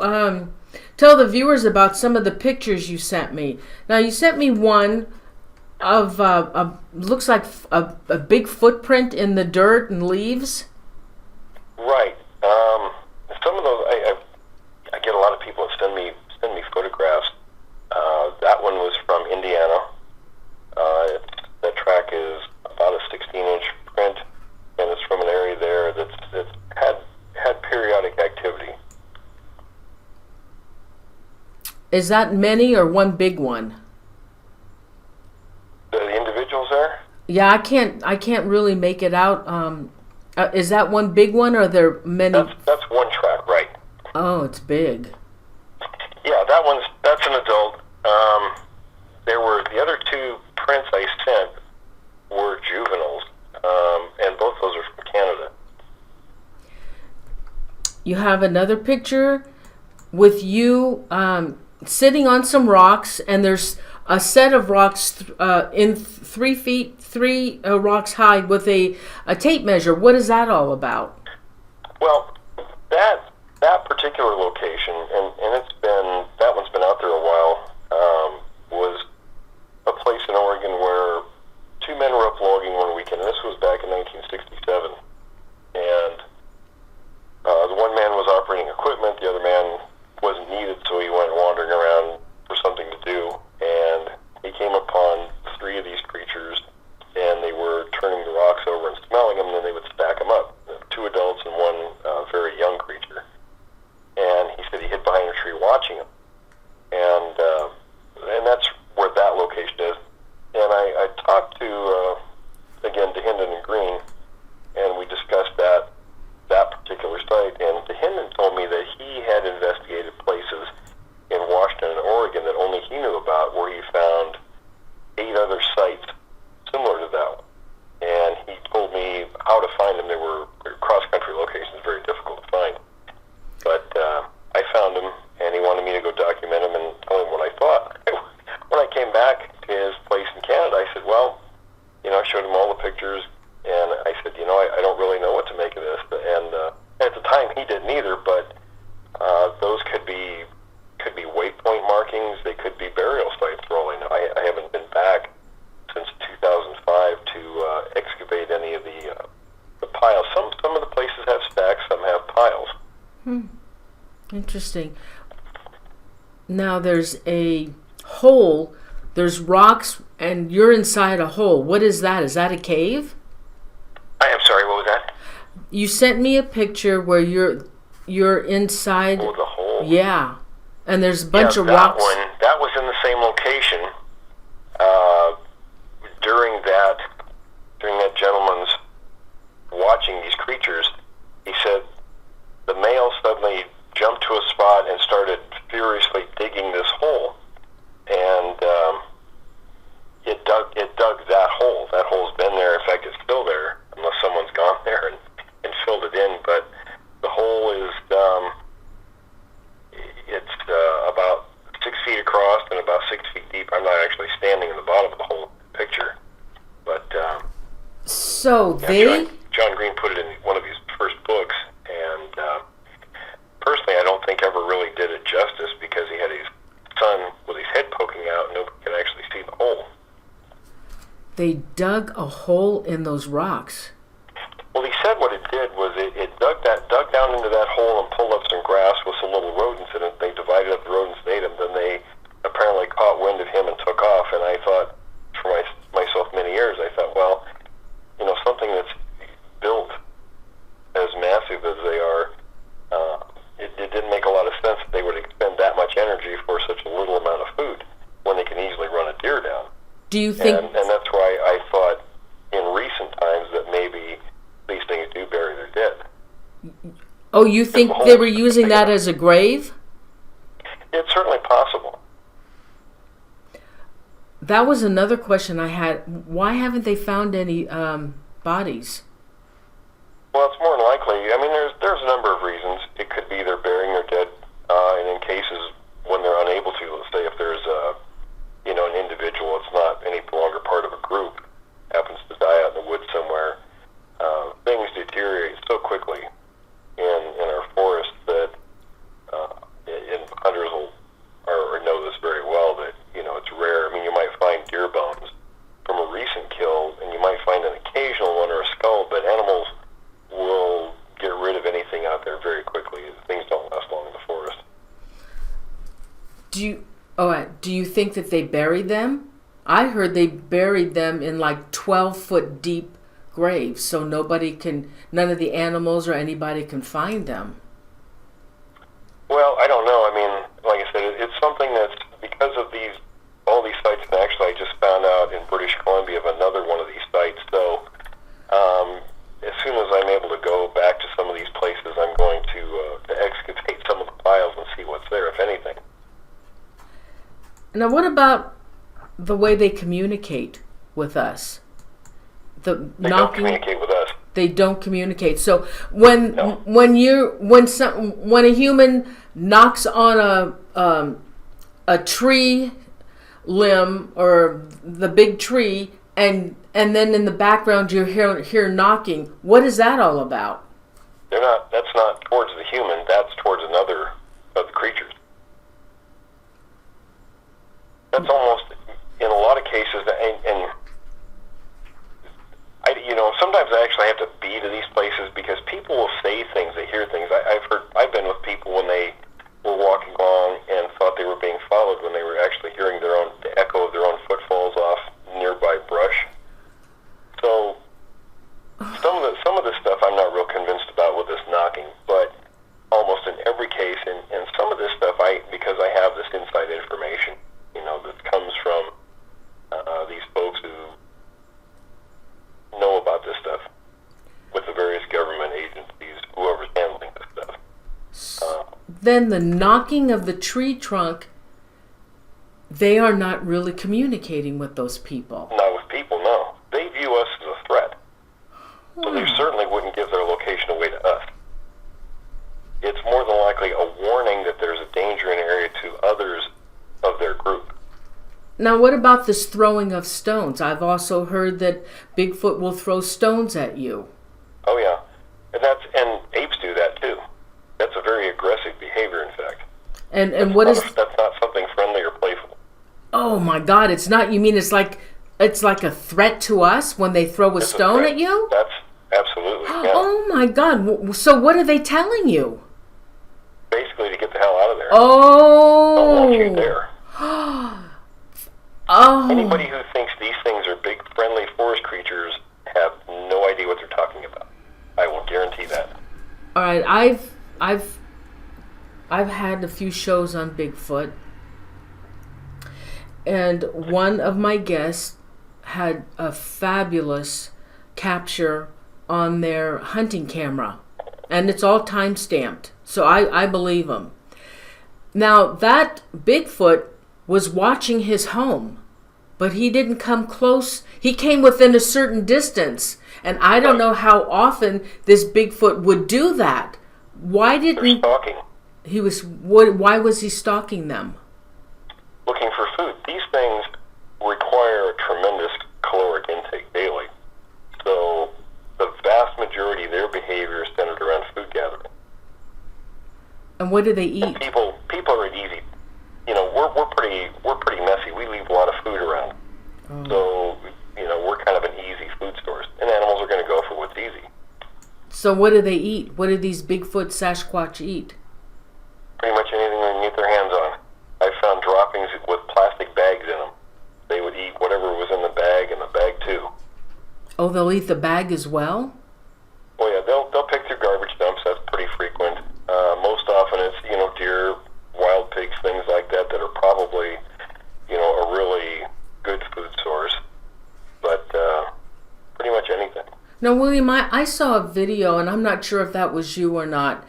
tell the viewers about some of the pictures you sent me? Now, you sent me one of looks like a big footprint in the dirt and leaves. Right. Some of those, I get a lot of people that send me photographs. That one was from Indiana. That track is about a 16-inch print, and it's from an area there that's had periodic activity. Is that many or one big one? The individuals there? Yeah, I can't really make it out. Is that one big one, or are there many? That's one track, right? Oh, it's big. Yeah, that's an adult. There were the other 2 prints I sent were juveniles, and both those are from Canada. You have another picture with you sitting on some rocks, and there's a set of rocks in 3 feet, 3 rocks high with a tape measure. What is that all about? Well, that particular location, and that one's been out there a while, was a place in Oregon where 2 men were up logging one weekend. This was back in 1967, and the one man was operating equipment, the other man wasn't needed, so he went wandering around for something to do, and he came upon 3 of these creatures, and they were turning the rocks over and smelling them, and then they would stack them up. 2 adults and one very young creature. And he said he hid behind a tree watching them. And that's where that location is. And I talked again to Hendon and Green, and we discussed that particular site. And Hendon told me that he had investigated places in Washington and Oregon that only he knew about, where he found 8 other sites similar to that one. And he told me how to find them. They were cross-country locations, very difficult to find. But I found them, and he wanted me to go document them and tell him what I thought. When I came back to his place in Canada, I said, well, I showed him all the pictures, and I said, I don't really know what to make of this. And at the time, he didn't either, but those could be waypoint markings. They could be burial sites, for all I know. I haven't been back since 2005 to excavate any of the piles. Some of the places have stacks, some have piles. Interesting. Now there's a hole, there's rocks, and you're inside a hole. What is that? Is that a cave? I am sorry, what was that? You sent me a picture where you're inside. Oh, the hole. Yeah. And there's a bunch of that rocks. That was in the same location. During that gentleman's watching these creatures, he said the male suddenly jumped to a spot and started furiously digging this hole, and it dug that hole. That hole's been there. In fact, it's still there, unless someone's gone there and filled it in. But the hole is about 6 feet across and about 6 feet deep. I'm not actually standing in the bottom of the whole picture, but John Green put it in one of his first books, and personally, I don't think ever really did it justice, because he had his son with his head poking out, and nobody could actually see the hole. They dug a hole in those rocks. Well, he said what it did was it dug down into that hole and pulled up some grass with some little rodents in it. They divided up the rodents and ate them. Then they apparently caught wind of him and took off. And I thought, for myself many years, I thought, well, something that's built as massive as they are, it didn't make a lot of sense that they would expend that much energy for such a little amount of food when they can easily run a deer down. Do you think? And that's why I thought in recent times that maybe these things do bear Oh, you think they were using that as a grave? It's certainly possible. That was another question I had. Why haven't they found any bodies? Well, it's more than likely. I mean, there's a number of reasons. It could be they're burying their dead, and in cases when they're unable to, let's say if there's an individual that's not any longer part of a group, happens to die out in the woods somewhere, things deteriorate so quickly in our forests that and hunters will or know this very well that it's rare. I mean, you might find deer bones from a recent kill, and you might find an occasional one or a skull, but animals will get rid of anything out there very quickly. Things don't last long in the forest. Do you think that they buried them? I heard they buried them in like 12-foot deep graves, so none of the animals or anybody can find them. Well, I don't know. I mean, like I said, it's something that's because of all these sites, and actually I just found out in British Columbia of another one of these sites, so as soon as I'm able to go back to some of these places, I'm going to excavate some of the piles and see what's there, if anything. Now, what about the way they communicate with us? They don't communicate with us. They don't communicate. So when a human knocks on a tree limb or the big tree, and then in the background you hear knocking, what is that all about? That's not towards the human. That's towards another of the creatures. That's almost, in a lot of cases, and sometimes I actually have to be to these places because people will say things, they hear things. I've been with people when they were walking along and thought they were being followed when they were actually hearing the echo of their own footfalls off nearby brush. So some of this stuff I'm not real convinced about with this knocking, but almost in every case, and some of this stuff because I have this inside information, that comes from these folks who know about this stuff with the various government agencies, whoever's handling this stuff. Then the knocking of the tree trunk, they are not really communicating with those people. Not with people, no. They view us as a threat. So they certainly wouldn't give their location away to us. It's more than likely a warning that there's a danger in an area to others of their group. Now, what about this throwing of stones? I've also heard that Bigfoot will throw stones at you. Oh, yeah. And apes do that, too. That's a very aggressive behavior, in fact. And that's not something friendly or playful. Oh, my God. It's not, you mean it's like a threat to us when they throw a stone at you? That's absolutely, yeah. Oh, my God. So what are they telling you? Basically to get the hell out of there. Oh. Don't want you there. Oh. Anybody who thinks these things are big, friendly forest creatures have no idea what they're talking about. I will guarantee that. All right, I've had a few shows on Bigfoot, and one of my guests had a fabulous capture on their hunting camera, and it's all time stamped, so I believe him. Now, that Bigfoot was watching his home, but he didn't come close. He came within a certain distance, and I don't know how often this Bigfoot would do that. Why didn't They're stalking? Why was he stalking them? Looking for food. These things require a tremendous caloric intake daily, so the vast majority of their behavior is centered around food gathering. And what do they eat? And people are easy. We're pretty messy. We leave a lot of food around. Oh. So, we're kind of an easy food source. And animals are going to go for what's easy. So what do they eat? What do these Bigfoot Sasquatch eat? Pretty much anything they can get their hands on. I found droppings with plastic bags in them. They would eat whatever was in the bag and the bag too. Oh, they'll eat the bag as well? Oh yeah, they'll pick through garbage dumps. That's pretty frequent. Most often it's, deer, wild pigs, things like that are probably, a really good food source. But pretty much anything. Now, William, I saw a video, and I'm not sure if that was you or not,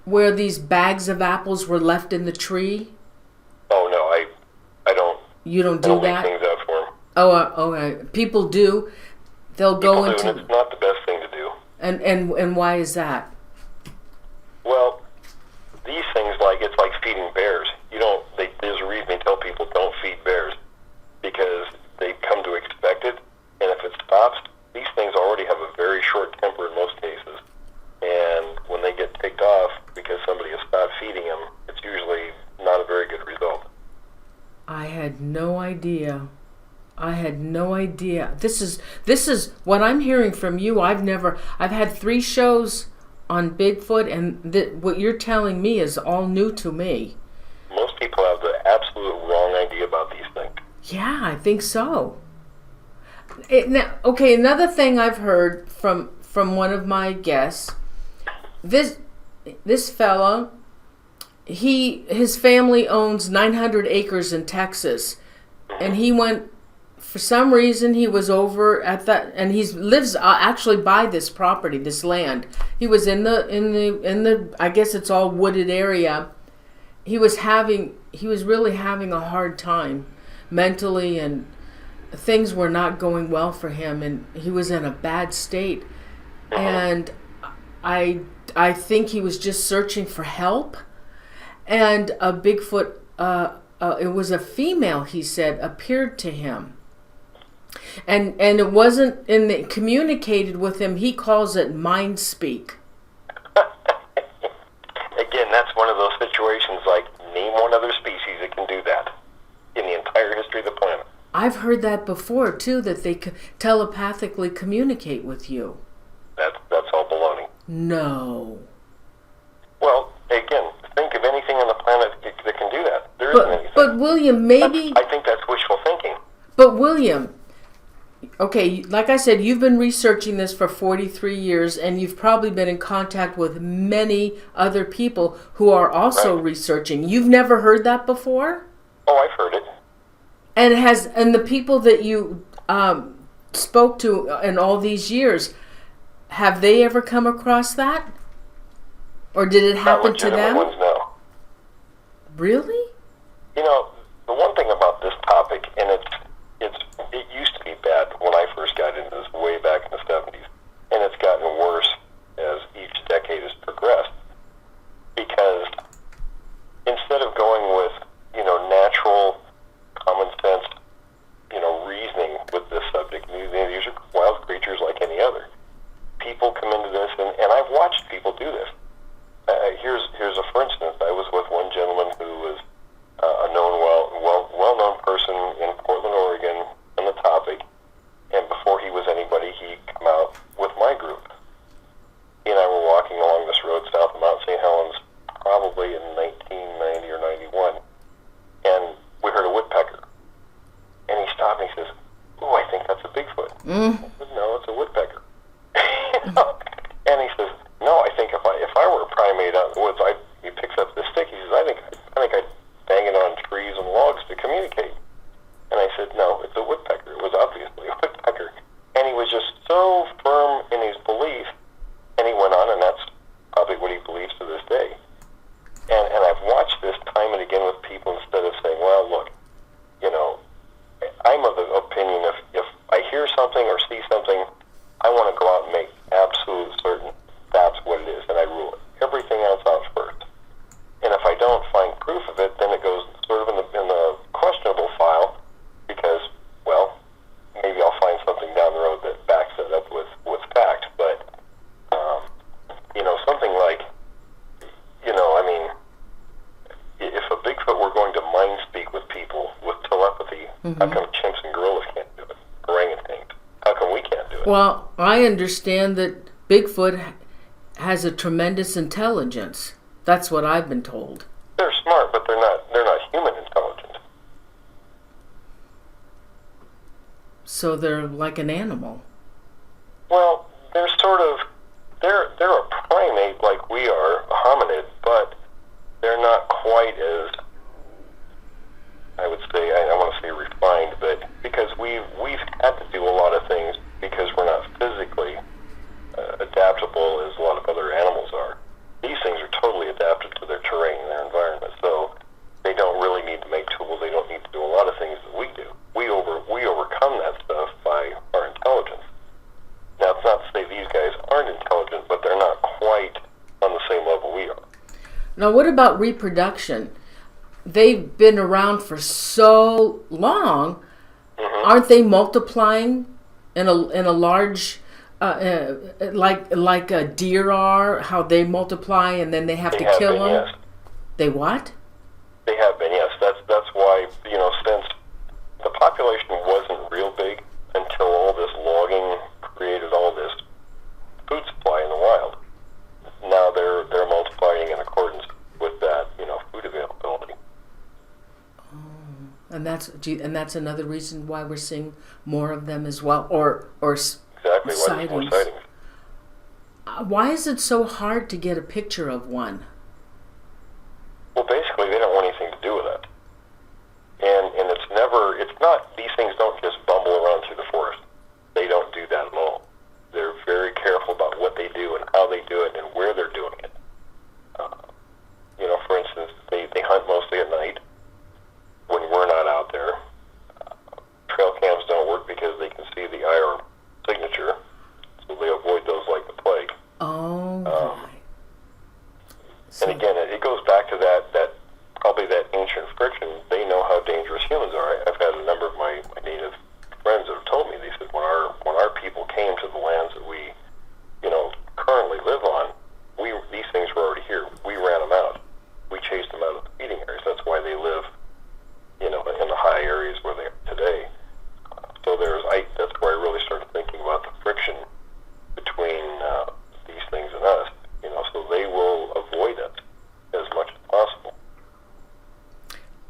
where these bags of apples were left in the tree. Oh no, I don't. You don't do I don't that? leave things out for them. Oh, people do. They'll go People into. do, and it's not the best thing to do. And why is that? Well, these things, it's like feeding bears. There's a reason they tell people don't feed bears, because they come to expect it, and if it stops, these things already have a very short temper in most cases, and when they get ticked off because somebody has stopped feeding them, it's usually not a very good result. I had no idea. This is what I'm hearing from you. I've had 3 shows on Bigfoot, and what you're telling me is all new to me. Most people have the absolute wrong idea about these things. Yeah, I think so. Okay, another thing I've heard from one of my guests, this fella, his family owns 900 acres in Texas, and he went, for some reason he was over at that, and he lives actually by this property, this land. He was in the I guess it's all wooded area. He was really having a hard time mentally, and things were not going well for him, and he was in a bad state. And I think he was just searching for help, and a Bigfoot, it was a female, he said, appeared to him. And it wasn't communicated with him. He calls it mind speak. Again, that's one of those situations, name one other species that can do that in the entire history of the planet. I've heard that before too, that they telepathically communicate with you. That's all baloney. No. Well, again, think of anything on the planet that can do that. There isn't anything. But William, maybe... I think that's wishful thinking. But William, okay, like I said, you've been researching this for 43 years, and you've probably been in contact with many other people who are also researching. You've never heard that before? Oh, I've heard it. And the people that you spoke to in all these years, have they ever come across that? Or did it happen to them? Ones, no. Really? The one thing about this topic, and it used to be bad when I first got into this way back in the 70s, and it's gotten worse as each decade has progressed, because instead of going with, natural, common sense, reasoning with this subject, these are wild creatures like any other. People come into this, and I've watched people do this. Here's a for instance. I was with one gentleman who was a known, well-known person in Portland, Oregon, on the topic, and before he was anybody, he'd come out with my group. He and I were walking along this road south of Mount St. Helens, probably in 1990 or 91, and we heard a woodpecker. And he stopped and he says, "Oh, I think that's a Bigfoot." I said, "No, it's a woodpecker." And he says, "No, I think if I were a primate out in the woods, he picks up the stick. He says, I think I'd bang it on trees and logs to communicate." And I said, "No, it's a woodpecker." It was obviously a woodpecker. And he was just so firm in his belief, and he went on, and that's probably what he believes to this day. And I've watched this time and again with people, instead of saying, "Well, look, I'm of the opinion if I hear something or see something, I want to go out and make absolute certain that's what it is, and I rule it. Everything else out first. And if I don't find proof of it, then it goes sort of in the questionable file, because, well, maybe I'll find something down the road that backs it up with fact. But, something like, if a Bigfoot were going to mind speak with people with telepathy, how come chimps and gorillas can't do it? Orangutans. How come we can't do it? Well, I understand that Bigfoot has a tremendous intelligence. That's what I've been told. They're smart, but they're not human intelligent. So they're like an animal. Well, they're a primate like we are, a hominid, but they're not quite as, I would say, I want to say refined, but because we've had to do a lot of things because we're not physically adaptable as a lot of other animals are. These things are totally adapted to their terrain and their environment, so they don't really need to make tools. They don't need to do a lot of things that we do. We overcome that stuff by our intelligence. Now, it's not to say these guys aren't intelligent, but they're not quite on the same level we are. Now, what about reproduction? They've been around for so long. Aren't they multiplying in a large, like a deer are? How they multiply and then they have to kill them? Yes. They what? They have been, yes. That's why, since the population wasn't real big until all this logging created all this food supply in the wild. Now they're multiplying in accordance with that, food availability. And that's another reason why we're seeing more of them as well, or exactly sightings. Why there's more sightings. Why is it so hard to get a picture of one? Well, basically, they don't want anything to do with it. And these things don't just bumble around through the forest. They don't do that at all. They're very careful about what they do and how they do it and where they're doing it. For instance, they hunt mostly at night when we're not out there. Trail cams don't work because they can see the IR signature, so they avoid those like the plague. Oh, right. And again, it goes back to that probably that ancient friction. They know how dangerous humans are. I've had a number of my native friends that have told me, they said when our people came to the lands that we, currently live on, these things were already here. We ran them out. We chased them out of the feeding areas. That's why they live, in the high areas where they are today. So that's where I really started thinking about the friction between these things and us. So they will avoid it as much as possible.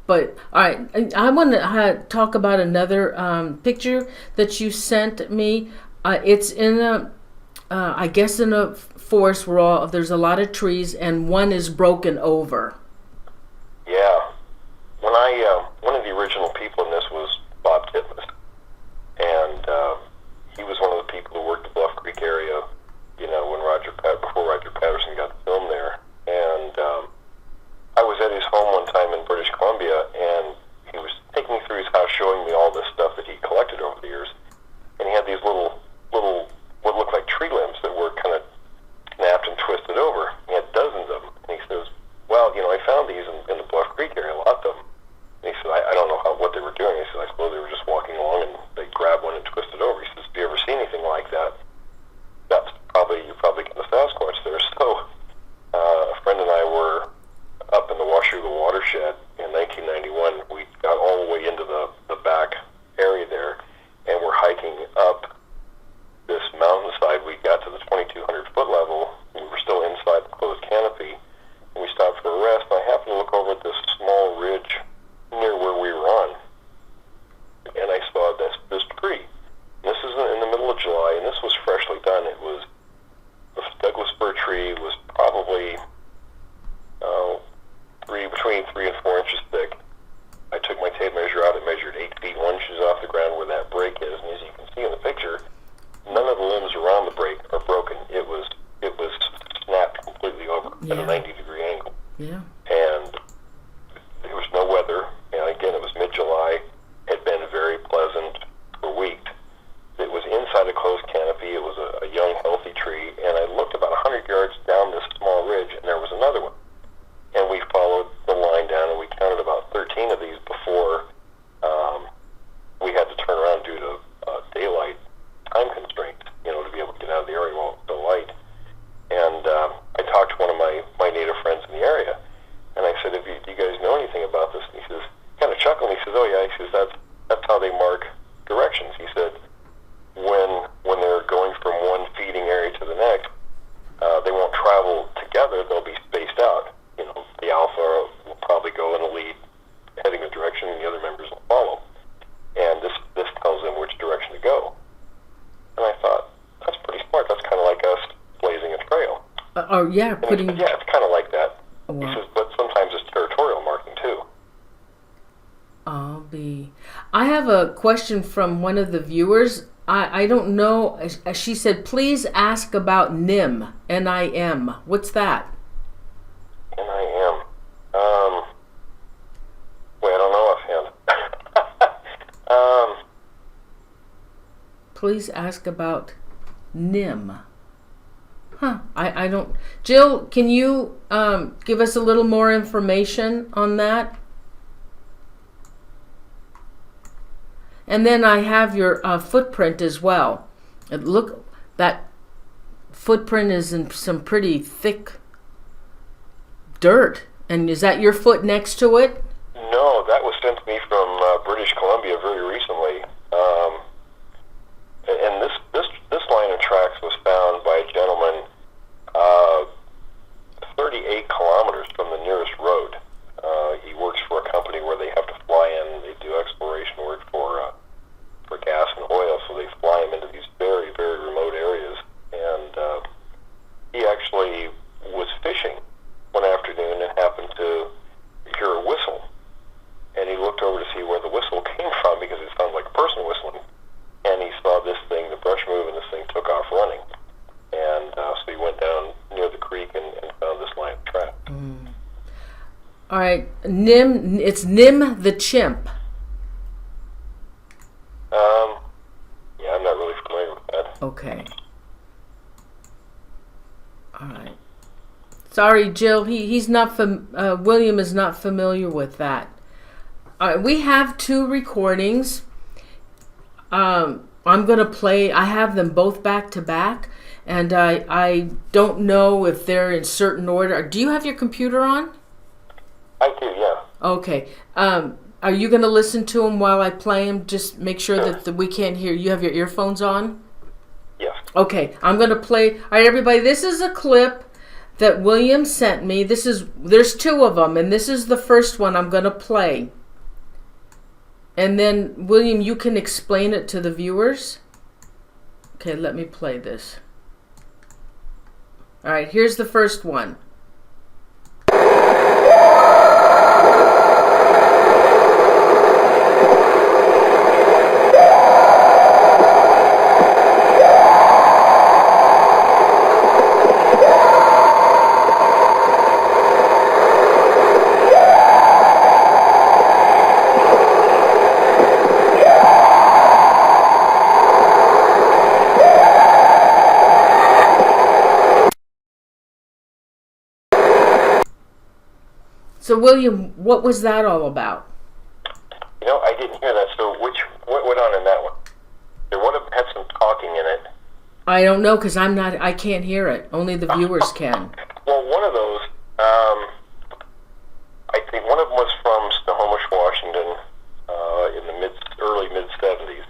But all right, I want to talk about another picture that you sent me. It's in I guess in a forest where there's a lot of trees and one is broken over. Yeah, one of the original people in this was Bob Titmus, and he was one of the people who worked the Bluff Creek area. Before Roger Patterson got the film there, and I was at his home one time in British Columbia, and he was taking me through his house, showing me all this stuff that he collected over the years, and he had these little what looked like tree limbs that were kind of snapped and twisted over. He had dozens of them, and he says, "Well, I found these in the Bluff Creek area, a lot of them." And he said, "I don't know what they were doing." He said, "I suppose they were just walking along and they grabbed one and twisted over." He says, "Have you ever seen anything like that? You're probably getting a Sasquatch there." So a friend and I were up in the Washougal watershed in 1991. We got all the way into the back area there, and we're hiking up this mountainside. We got to the 2,200 foot level. We were still inside the closed canopy, and we stopped for a rest. And I happened to look over at this small ridge near where we were on, and I saw this tree. This is in the middle of July, and this was freshly done. It was the Douglas fir tree was probably between 3 and 4 inches thick. I took my tape measure out. It measured 8 feet 1 inches off the ground where that break is, and as you can see in the picture, none of the limbs around the break are broken. It was snapped completely over at a 90-degree angle. Yeah. And there was no weather. And again, it was mid-July. It had been very pleasant for weeks. It was inside a closed canopy. It was a young, healthy tree. And I looked about 100 yards down this small ridge, and there was another one. And we followed the line down, and we counted about 13 of these before we had to turn around due to daylight time constraints, to be able to get out of the area while it's still light. And I talked to one of my native friends in the area, and I said, do you guys know anything about this? And he says, kind of chuckled, he says, "Oh yeah," he says, that's how they mark directions. He said, when they're going from one feeding area to the next, they won't travel together, they'll be spaced out. The alpha will probably go in a lead heading a direction, and the other members will follow. And this tells them which direction to go. And I thought, that's pretty smart. That's kind of like us blazing a trail. Putting... Yeah, it's kind of like that. Wow. He says, but sometimes it's territorial marking, too. I have a question from one of the viewers. I don't know. She said, please ask about NIM. N-I-M. What's that? N-I-M. Wait, I don't know offhand. Please ask about NIM. Huh. I don't... Jill, can you give us a little more information on that? And then I have your footprint as well. Look, that footprint is in some pretty thick dirt. And is that your foot next to it? No, that was sent to me from British Columbia very recently. And this line of tracks was found by a gentleman 38 kilometers from the nearest road. He works for a company where they have to fly in. They do exploration work for gas and oil, so they fly him into these very, very remote areas. And he actually was fishing one afternoon and happened to hear a whistle. And he looked over to see where the whistle came from because it sounded like a person whistling. And he saw this thing, the brush move, and this thing took off running. And so he went down near the creek and found this line of tracks. All right, Nim. It's Nim the chimp. Yeah, I'm not really familiar with that. Okay. All right. Sorry, Jill. He's not. William is not familiar with that. All right, we have 2 recordings. I'm gonna play. I have them both back to back, and I don't know if they're in certain order. Do you have your computer on? I do, yeah. Okay. Are you going to listen to them while I play them? Just make sure that we can't hear. You have your earphones on? Yes. Okay. I'm going to play. All right, everybody. This is a clip that William sent me. There's 2 of them, and this is the first one I'm going to play. And then, William, you can explain it to the viewers. Okay, let me play this. All right, here's the first one. So, William, what was that all about? You know, I didn't hear that. So what went on in that one? There would have had some talking in it. I don't know because I can't hear it. Only the viewers can. Well, one of those, I think one of them was from Snohomish, Washington, in the early mid-70s.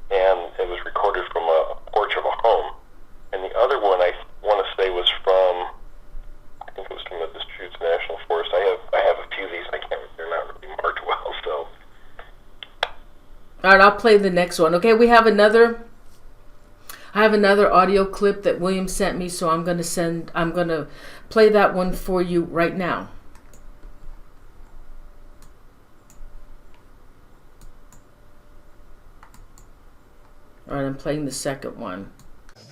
And it was recorded from a porch of a home. And the other one I want to say was from, I think it was from the Deschutes National Forest. I have a few of these. They're not really marked well, so. All right, I'll play the next one. Okay, I have another audio clip that William sent me, so I'm going to play that one for you right now. All right, I'm playing the second one.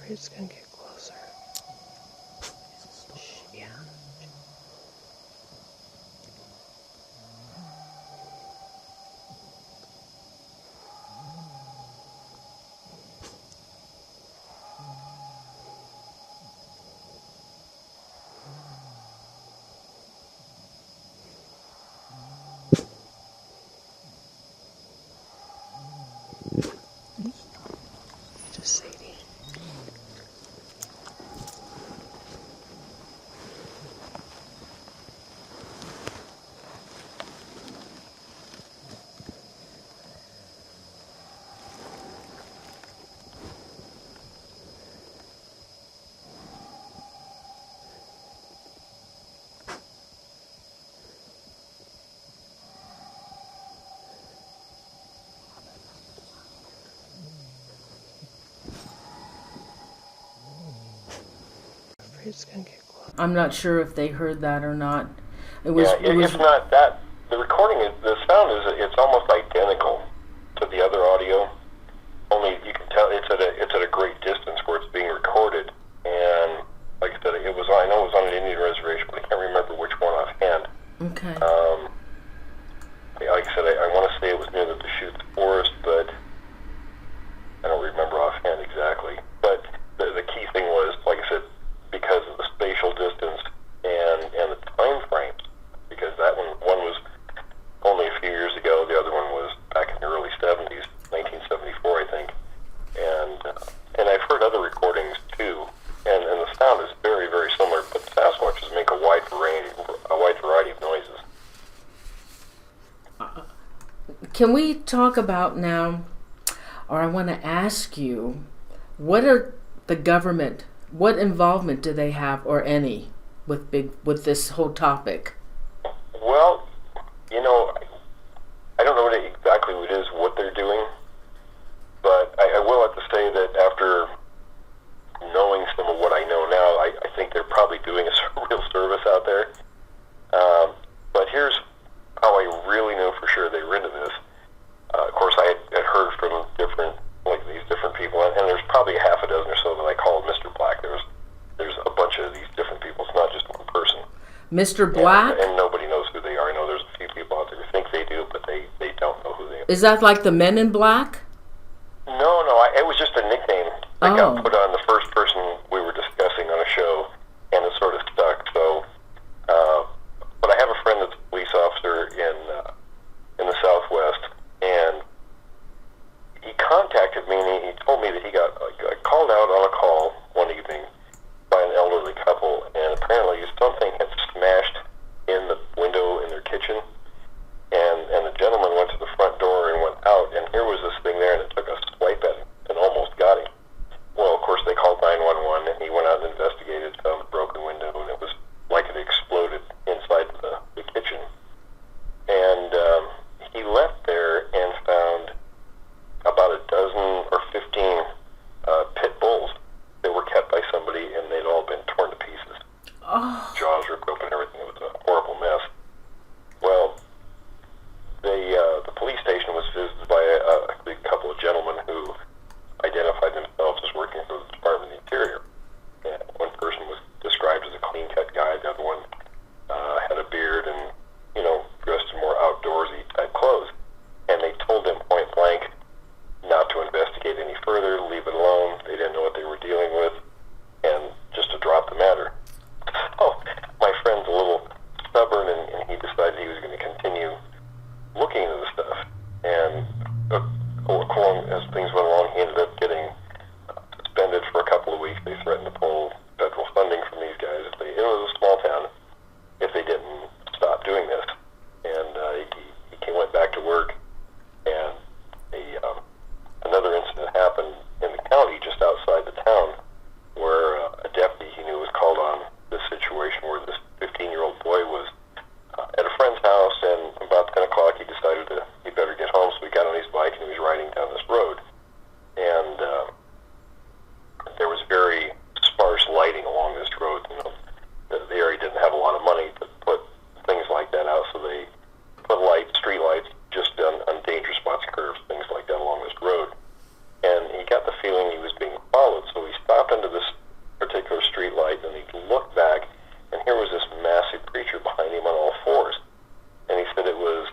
It's going to get closer. Yeah. Just Sadie. It's gonna get close. I'm not sure if they heard that or not. It was. If not that, the recording the sound is, it's almost identical to the other audio, only you can tell it's at a great distance where it's being recorded. And like I said, I know it was on an Indian reservation, but I can't remember which one offhand. Okay. Like I said, I want to say it was near the Deschutes Forest, but I don't remember offhand exactly. But the key thing was, like I said, because of the spatial distance and the time frames, because that one was only a few years ago, the other one was back in the early 70s, 1974, I think. And I've heard other recordings too, and the sound is very, very similar, but Sasquatches make a wide variety of noises. Can we talk about now, or I want to ask you, what involvement do they have, or any, with this whole topic? Well, I don't know exactly what it is, what they're doing, but I will have to say that after knowing some of what I know now, I think they're probably doing a real service out there. But here's how I really know for sure they were into this. Of course, I had heard from these different people, and there's probably a half a dozen or so that I call Mr. Black. There's a bunch of these different people. It's not just one person. Mr. Black? And nobody knows who they are. I know there's a few people out there who think they do, but they don't know who they are. Is that like the Men in Black? No, it was just a nickname that got put on the first person we were discussing on a show, and it sort of stuck. So, but I have a friend that's a police officer in the Southwest, and he contacted me and he told me that he got called out on a call one evening by an elderly couple, and apparently something had smashed in the window in their kitchen, and the gentleman went to the front door and went out, and here was this thing there, and it took a swipe at him and almost got him. Well, of course, they called 911, and he went out and investigated, found the broken window, and it was like it exploded inside the kitchen. And he left there and found about a dozen or 15 pit bulls that were kept by somebody, and they'd all been torn to pieces. Oh. Jaws ripped open, everything. It was a horrible mess. Well, the police station was visited by a couple of gentlemen who identified themselves as working for the Department of the Interior. And one person was described as a clean-cut guy. The other one had a beard and, dressed in more outdoorsy type clothes. And they told them point blank not to investigate any further, leave it alone. They didn't know what they were dealing with, and just to drop the matter. So my friend's a little stubborn, and he decided he was going to continue looking into the stuff. And as things went along, he ended up getting suspended for a couple of weeks. They threatened to pull federal funding from these guys. It was a small town, if they didn't stop doing this. And he went back to work, and another incident happened in the county just outside the town where a deputy he knew was called on this situation where this 15-year-old boy was at a friend's house, and about 10 o'clock he decided he better get home, so he got on his bike and he was riding down this road. And there was very sparse lighting along this road. The area didn't have a lot of money to put things like that out, so they put street lights just on dangerous spots, curves, things like that along this road. And he got the feeling he was being followed, so he stopped under this particular street light, and he looked back, and here was this massive creature behind him on all fours. And he said it was,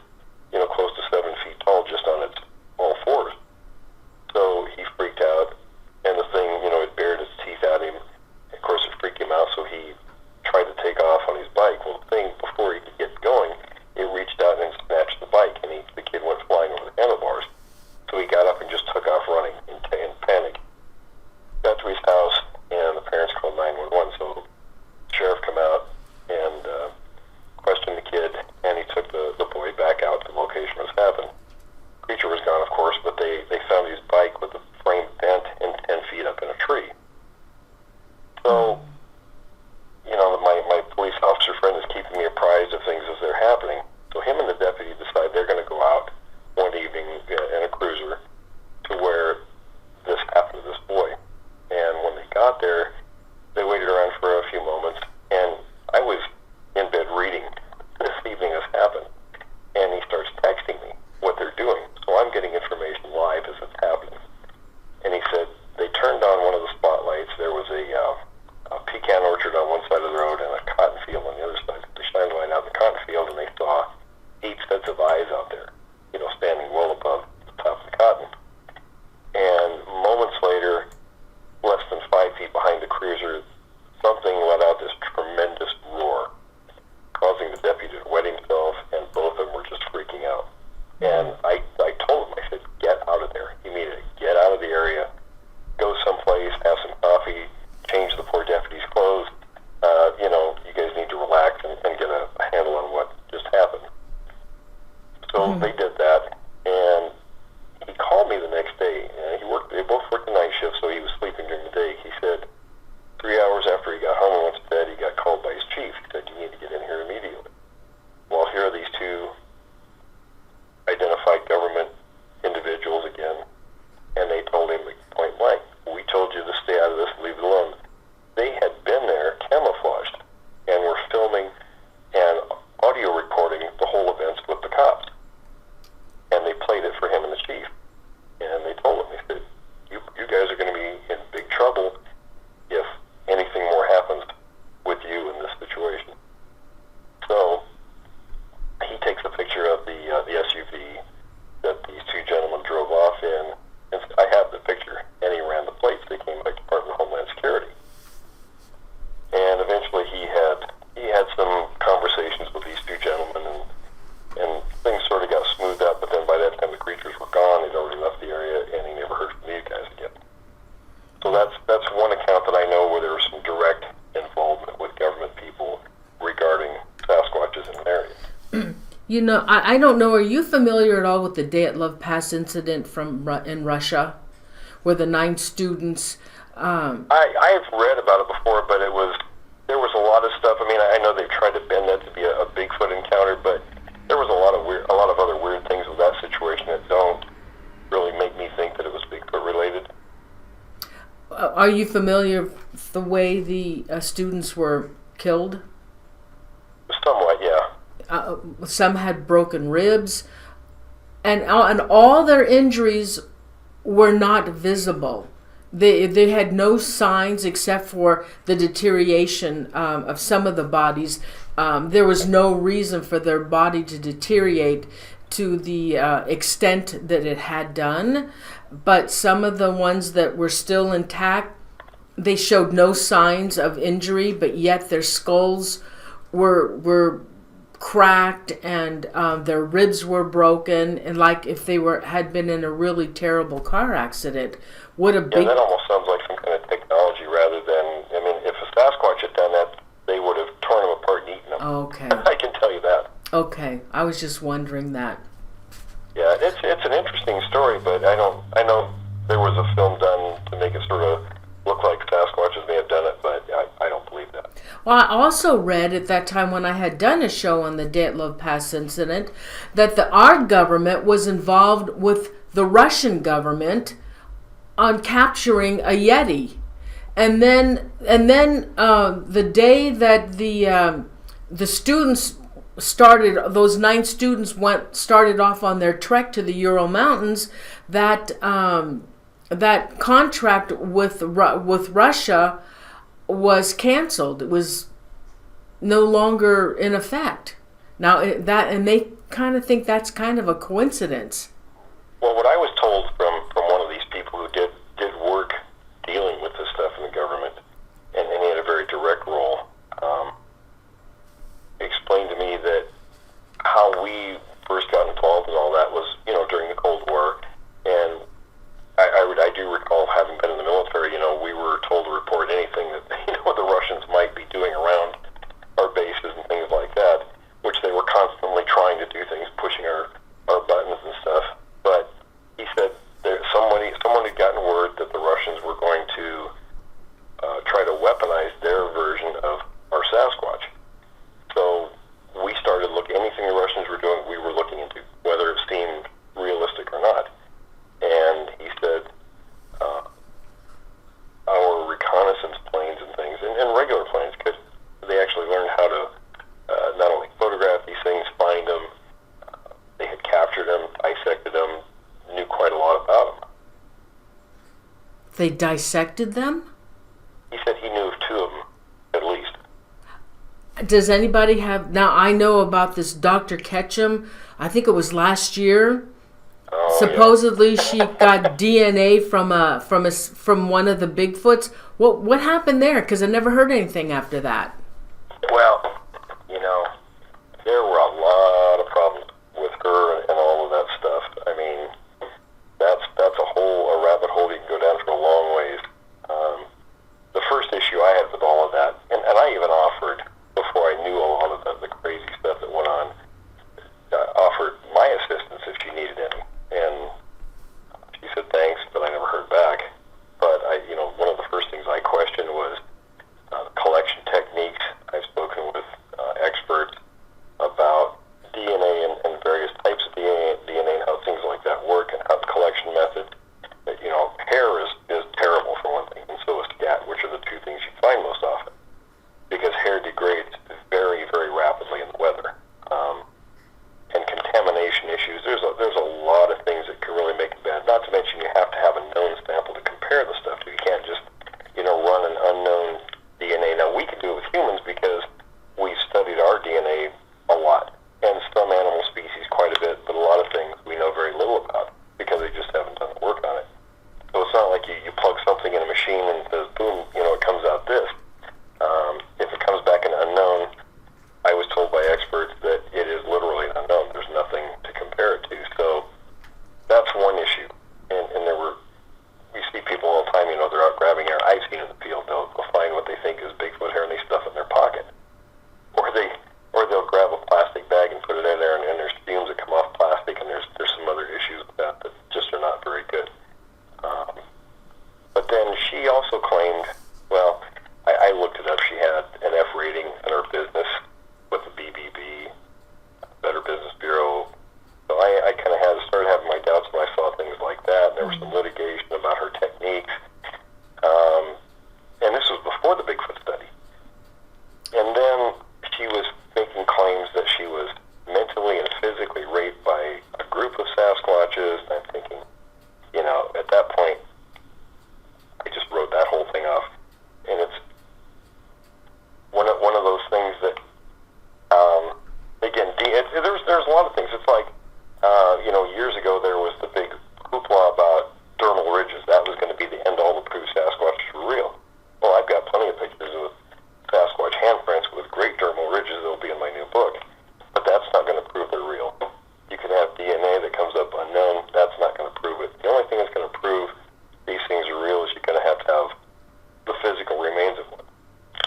close to 7 feet tall just on its all fours. So he freaked out, and the thing, it bared its teeth at him. Of course, it freaked him out, so he tried to take off on his bike. Well, the thing, before he could get going, it reached out and snatched the bike, and the kid went flying over the handlebars. So he got up and just took off running in panic. Got to his house, and the parents called 911, so the sheriff come out and questioned the kid, and he took the boy back out to the location where this happened. The creature was gone, of course, but they found his bike with the frame bent and 10 feet up in a tree. So, my police officer friend is keeping me apprised of things as they're happening. So him and the deputy decide they're going to go out one evening in a cruiser to where this happened to this boy. And when they got there, they waited around for a few moments, and I was in bed reading this evening this happened, and he starts texting me what they're doing. So I'm getting information live as it's happening. You know, I don't know. Are you familiar at all with the Dyatlov Pass incident in Russia, where the 9 students? I've read about it before, but there was a lot of stuff. I mean, I know they've tried to bend that to be a Bigfoot encounter, but there was a lot of other weird things with that situation that don't really make me think that it was Bigfoot related. Are you familiar with the way the students were killed? Somewhat, yeah. Some had broken ribs, and all their injuries were not visible. They had no signs except for the deterioration of some of the bodies. There was no reason for their body to deteriorate to the extent that it had done, but some of the ones that were still intact, they showed no signs of injury, but yet their skulls were cracked, and their ribs were broken, and like if they had been in a really terrible car accident. What a big... Yeah, that almost sounds like some kind of technology rather than, I mean, if a Sasquatch had done that, they would have torn them apart and eaten them. Okay. I can tell you that. Okay, I was just wondering that. Yeah, it's an interesting story, but I know there was a film done to make it sort of look like Sasquatches may have done it, but I don't believe that. Well, I also read at that time when I had done a show on the Dyatlov Pass incident that our government was involved with the Russian government on capturing a Yeti, and then the day that the students started, those 9 students started off on their trek to the Ural Mountains, that contract with Russia was canceled. It was no longer in effect. Now and they kind of think that's kind of a coincidence. Well, what I was told from one of these people who did work dealing with this stuff in the government, and he had a very direct role, explained to me that how we first got involved in all that was, during the Cold War, and I do recall having been in the military. We were told to report anything that the Russians might be doing around our bases and things like that, which they were constantly trying to do things, pushing our buttons and stuff. But he said someone had gotten word that the Russians were going to try to weaponize their version of our Sasquatch. So we started looking, anything the Russians were doing, we were looking into, whether it seemed realistic or not. And he said our reconnaissance planes and things, and regular planes, they actually learned how to not only photograph these things, find them, they had captured them, dissected them, knew quite a lot about them. They dissected them? He said he knew of 2 of them, at least. Does anybody have... Now, I know about this Dr. Ketchum. I think it was last year. Oh, supposedly yeah. she got DNA from one of the Bigfoots. What happened there? Because I never heard anything after that. Well, there were a lot of problems with her and all of that stuff. I mean, that's a rabbit hole you can go down for a long ways. The first issue I had with all of that, and I even offered, before I knew a lot of the crazy stuff that went on, offered my assistance if she needed any. And she said thanks, but I never heard back. But one of the first things I questioned was collection techniques. I've spoken with experts about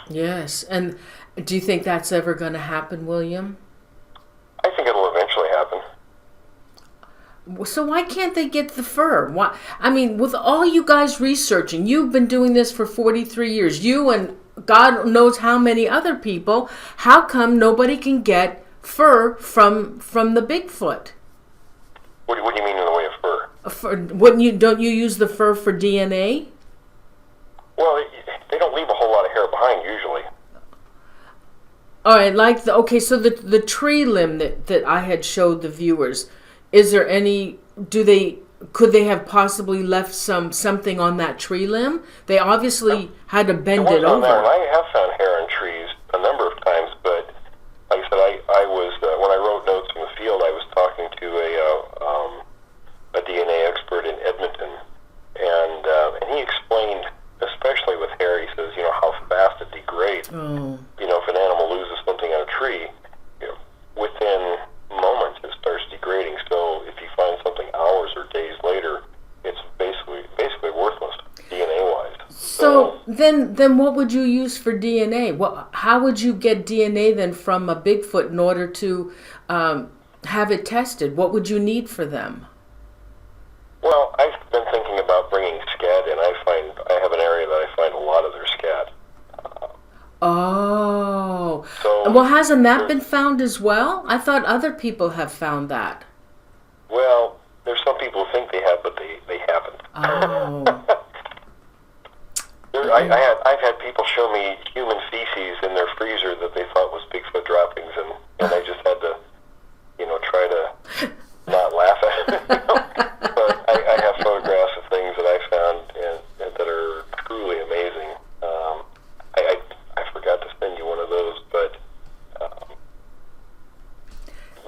Yes. And do you think that's ever going to happen, William? I think it'll eventually happen. So why can't they get the fur? Why? I mean, with all you guys researching, you've been doing this for 43 years. You and God knows how many other people. How come nobody can get fur from the Bigfoot? What do you mean in the way of fur? Don't you use the fur for DNA? Well, they don't leave a whole lot of hair behind usually. All right, so the tree limb that I had showed the viewers, is there any? Could they have possibly left something on that tree limb? They obviously had to bend it over. I have found hair on trees a number of times, but like I said, I was when I wrote notes in the field, I was talking to a DNA expert in Edmonton, and he explained, especially with hair, he says, how fast it degrades. Oh. If an animal loses something on a tree, within moments it starts degrading. So if you find something hours or days later, it's basically worthless DNA-wise. So then what would you use for DNA? How would you get DNA then from a Bigfoot in order to have it tested? What would you need for them? Well, I've been thinking about bringing scat in. I have an area that I find a lot of their scat. Oh. So, well, hasn't that been found as well? I thought other people have found that. Well, there's some people who think they have, but they haven't. Oh. I've had people show me human feces in their freezer that they thought was Bigfoot droppings, and I just had to, try to not laugh at it. But I have photographs of things that I found and that are truly amazing. I forgot to send you one of those, but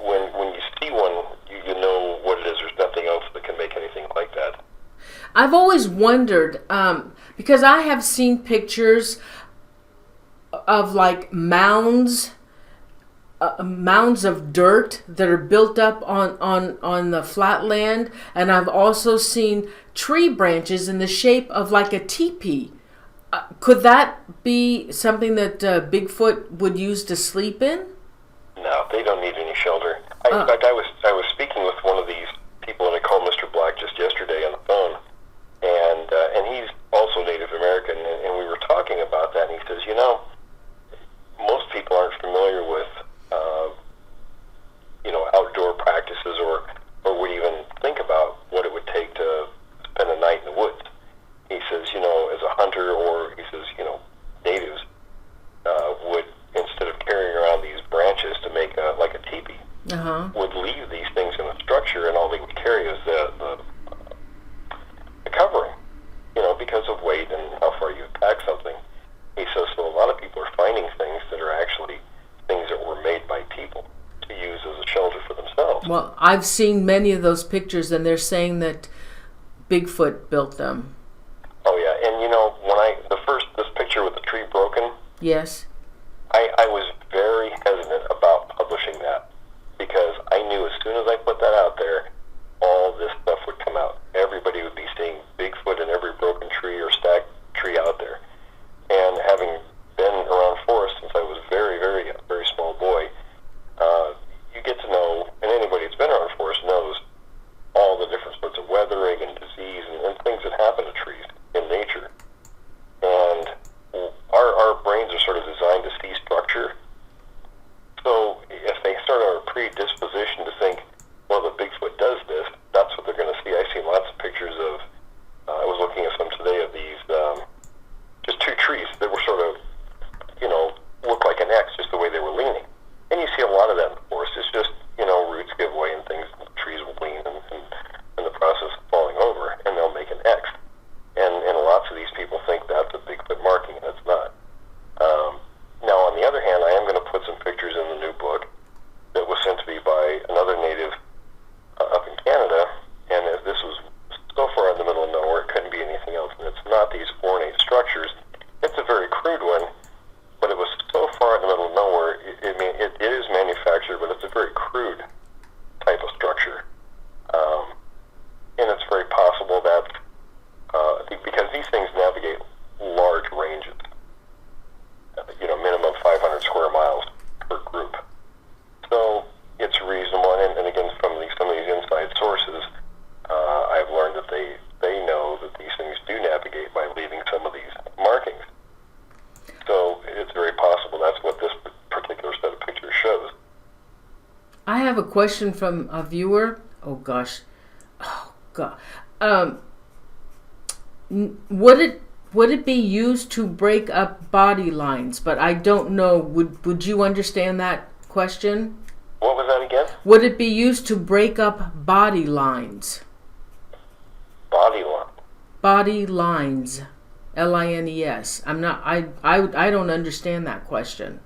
when you see one, you know what it is. There's nothing else that can make anything like that. I've always wondered, because I have seen pictures of like mounds of dirt that are built up on the flat land, and I've also seen tree branches in the shape of like a teepee. Could that be something that Bigfoot would use to sleep in? No, they don't need any shelter. In fact, I was speaking with one of these people, and I called Mr. Black just yesterday on the phone, and he's also Native American, and we were talking about that, and he says, most people aren't familiar with, outdoor practices or would even think about what it would take to spend a night in the woods. He says, as a hunter, or he says, natives would, instead of carrying around these branches to make like a teepee, would leave these things in a structure, and all they would carry is the covering, because of weight and how far you pack something. He says, so a lot of people are finding things that are actually things that were made by people to use as a shelter for themselves. Well, I've seen many of those pictures, and they're saying that Bigfoot built them. Oh yeah, and when this picture with the tree broken, Yes. I was very hesitant about publishing that, because I knew as soon as I put that out there, all this stuff would come out. Everybody would be seeing Bigfoot in every broken tree or stacked tree out there. And having been around forest since I was very, very, very small boy, you get to know, and anybody that's been around forest knows all the different sorts of weathering and disease and things that happen to trees in nature. And our brains are sort of designed to see structure. So if they sort of are predispositioned to think, well, the Bigfoot does this, that's what they're going to see. I've seen lots of pictures of, I was looking have a question from a viewer. Oh gosh. Oh god. Would it be used to break up body lines? But I don't know. Would you understand that question? What was that again? Would it be used to break up body lines? Body line. Body lines. Lines. I'm not. I don't understand that question.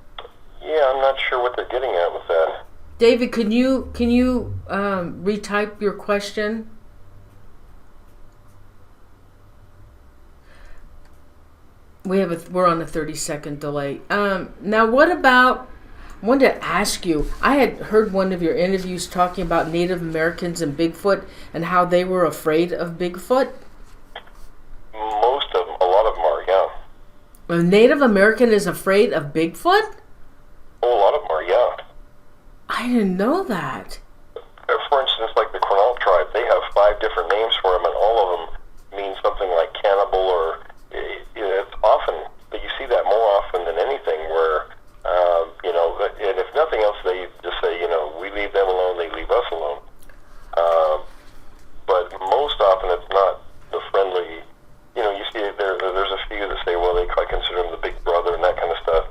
Yeah, I'm not sure what they're getting at with that. David, can you retype your question? We're on a 30-second delay. Now, what about? I wanted to ask you. I had heard one of your interviews talking about Native Americans and Bigfoot and how they were afraid of Bigfoot. Most of them, a lot of them are, yeah. A Native American is afraid of Bigfoot? Oh, a lot of them are, yeah. I didn't know that. For instance, like the Quinault tribe, they have 5 different names for them, and all of them mean something like cannibal, or it's often that you see that more often than anything, where and if nothing else, they just say, we leave them alone, they leave us alone. But most often, it's not the friendly. You see there's a few that say, well, I consider them the big brother and that kind of stuff.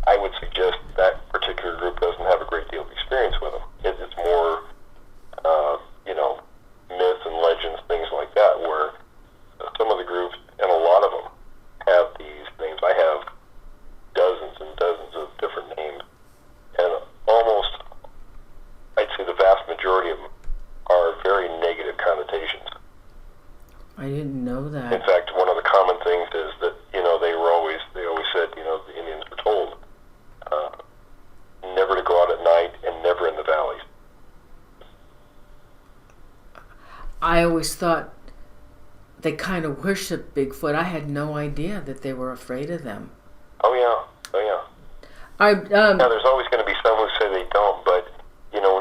I would suggest that particular group doesn't have a great deal of experience with them. It's more, myths and legends, things like that, where some of the groups, and a lot of them, have these names. I have dozens and dozens of different names, and almost, I'd say the vast majority of them are very negative connotations. I didn't know that. In fact, one of the common things is that, they always said, the Indians were told never to go out at night and never in the valleys. I always thought they kind of worshiped Bigfoot. I had no idea that they were afraid of them. Oh yeah. Now, there's always going to be some who say they don't, but,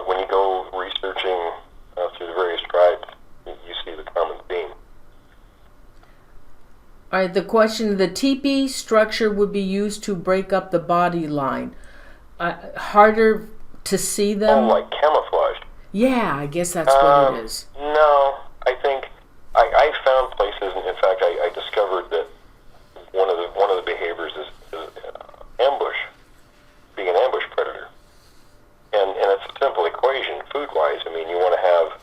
when you go researching through the various tribes, you see the common theme. All right, the question, the teepee structure would be used to break up the body line. Harder to see them? Oh, like camouflage. Yeah, I guess that's what it is. No, I think I found places, and in fact, I discovered that one of the behaviors is ambush, being an ambush predator, and it's a simple equation, food-wise. I mean, you want to have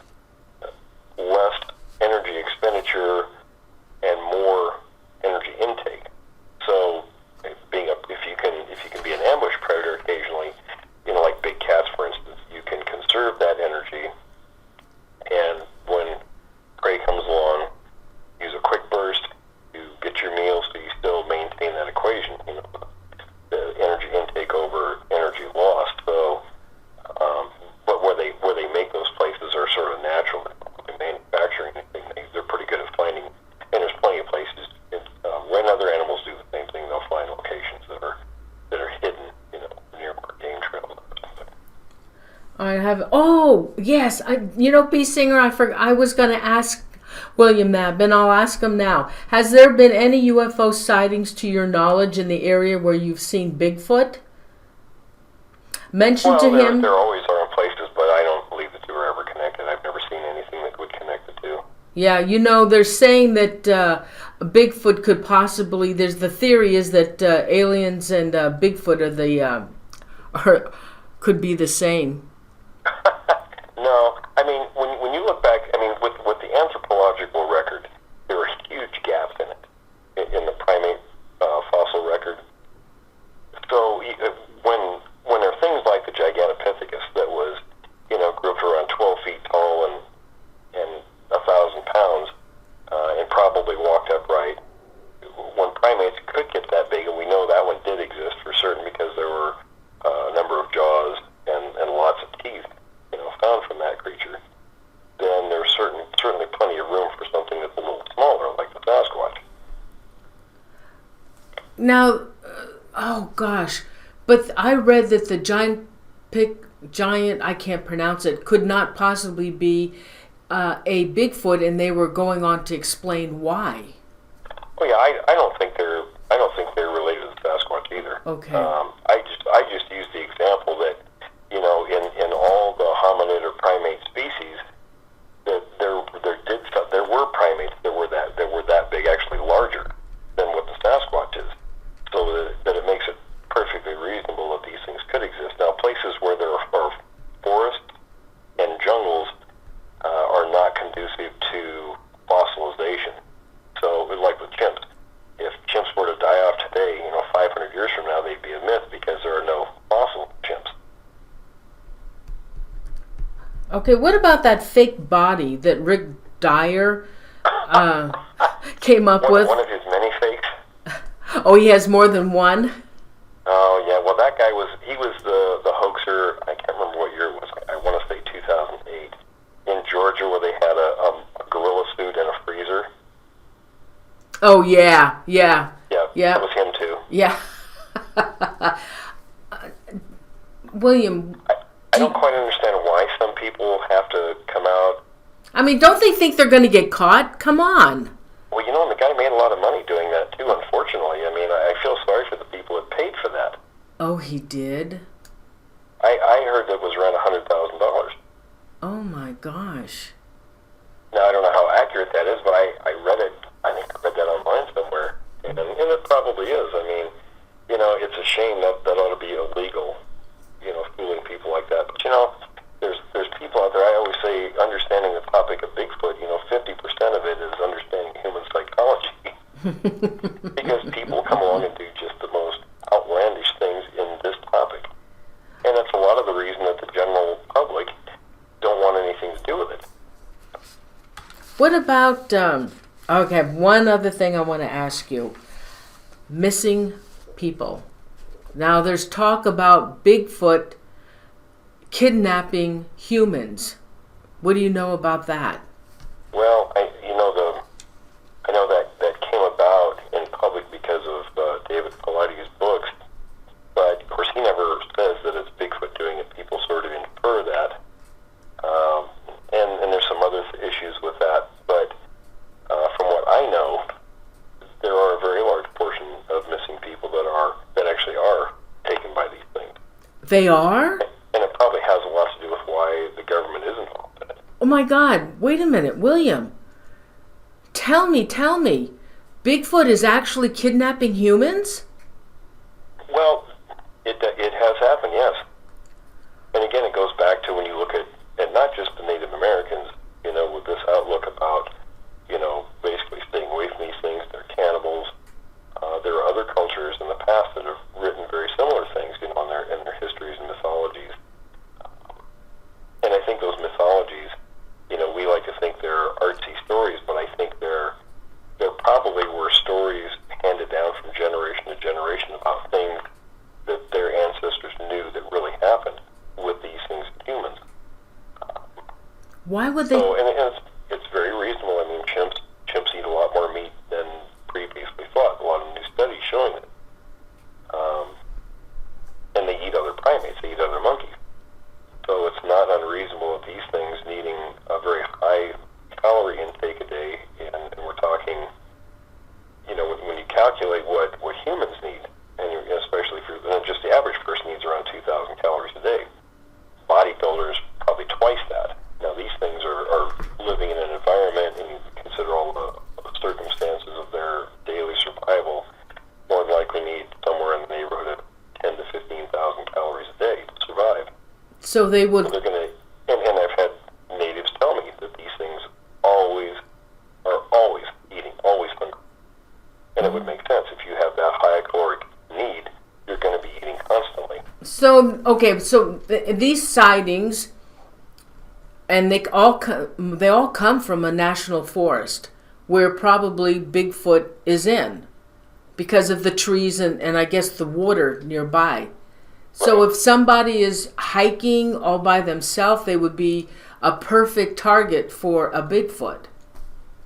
less energy expenditure and more energy intake. So, if you can be an ambush predator occasionally, like big cats, for instance, you can conserve that energy, and when prey comes along, use a quick burst to get your meal, so you still maintain that equation, the energy intake over energy lost. So, but where they make those places are sort of natural. They manufacture anything, they're pretty good at finding, and there's plenty of places. When other animals do the same thing, they'll find locations that are hidden, near game trails or something. I have. Oh yes, P. Singer. I was going to ask William that, and I'll ask him now. Has there been any UFO sightings, to your knowledge, in the area where you've seen Bigfoot? Mentioned to him. There always are in places, but I don't believe the two are ever connected. I've never seen anything that would connect the two. Yeah, they're saying that Bigfoot could possibly. There's the theory is that aliens and Bigfoot could be the same. No, I mean when you look back, with the anthropological record, there are huge gaps in it, in the primate fossil record. So when there are things like the Gigantopithecus that was, grew up to around 12 feet tall and 1,000 pounds, and probably walked upright. When primates could get that big, and we know that one did exist for certain because there were a number of jaws and lots of teeth, found from that creature, then there's certainly plenty of room for something that's a little smaller, like the Sasquatch. Now, oh gosh, but I read that the giant, I can't pronounce it, could not possibly be a Bigfoot, and they were going on to explain why. Oh yeah, I don't think they're related to the Sasquatch either. Okay. I just used the example that in all the Okay, what about that fake body that Rick Dyer came up with? One of his many fakes. Oh, he has more than one? Oh, yeah. Well, that guy he was the hoaxer. I can't remember what year it was. I want to say 2008 in Georgia, where they had a gorilla suit and a freezer. Oh, yeah. Yeah. That was him, too. Yeah. William, I don't quite understand why some people have to come out. I mean, don't they think they're going to get caught? Come on. Well, the guy made a lot of money doing that, too, unfortunately. I mean, I feel sorry for the people that paid for that. Oh, he did? I heard that was around $100,000. Oh, my gosh. Now, I don't know how accurate that is, but I read it. I think I read that online somewhere. And it probably is. I mean, it's a shame that ought to be illegal, fooling people like that. But, there's people out there, I always say, understanding the topic of Bigfoot, 50% of it is understanding human psychology. Because people come along and do just the most outlandish things in this topic. And that's a lot of the reason that the general public don't want anything to do with it. What about, okay, one other thing I want to ask you. Missing people. Now, there's talk about Bigfoot kidnapping humans. What do you know about that? Well, I know that came about in public because of David Paulides' books, but of course he never says that it's Bigfoot doing it. People sort of infer that, and there's some other issues with that. But from what I know, there are a very large portion of missing people that actually are taken by these things. They are? And it probably has a lot to do with why the government is involved in it. Oh my God, wait a minute, William. Tell me, Bigfoot is actually kidnapping humans? Well, it has happened, yes. And again, it goes back to when you look at not just the Native Americans, with this outlook about, basically staying away from these things, they're cannibals. There are other cultures in the past that have written very similar things, in their histories and mythologies. And I think those mythologies, we like to think they're artsy stories, but I think there probably were stories handed down from generation to generation about things that their ancestors knew that really happened with these things in humans. Why would they? So, and it's very reasonable. I mean, chimps eat a lot more meat than previously thought. A lot of new studies showing it. And they eat other primates. They eat other monkeys. So it's not unreasonable that these things needing a very high calorie intake a day, and we're talking, when you calculate what humans need, and especially for just the average person needs around 2,000 calories a day. Bodybuilders probably twice that. Now these things are living in an environment, and you consider all the circumstances of their daily survival, more than likely need somewhere in the neighborhood of 10 to 15,000 calories a day to survive. So they would. So they're going to, and I've had natives tell me that these things are always eating, always hungry. And it would make sense if you have that high caloric need, you're going to be eating constantly. So, okay, so these sightings, and they all come from a national forest where probably Bigfoot is in because of the trees and I guess the water nearby. So Right. if somebody is hiking all by themselves, they would be a perfect target for a Bigfoot.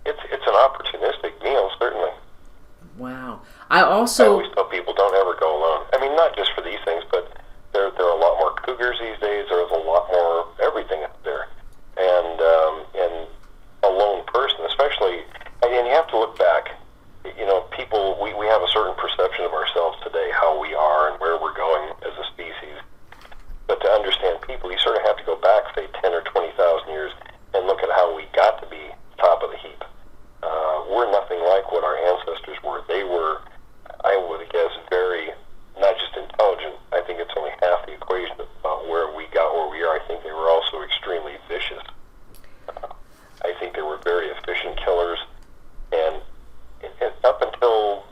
It's an opportunistic meal, certainly. Wow. I I also, always tell people don't ever go alone. I mean, not just for these things, but there are a lot more cougars these days. There's a lot more everything out there. And a lone person, especially, and you have to look back. People, we have a certain perception of ourselves today, how we are and where we're going as a species. But to understand people, you sort of have to go back, say, 10 or 20,000 years and look at how we got to be top of the heap. We're nothing like what our ancestors were. They were, I would guess, very, not just intelligent. I think it's only half the equation about where we got where we are. I think they were also extremely vicious. I think they were very efficient killers. And up until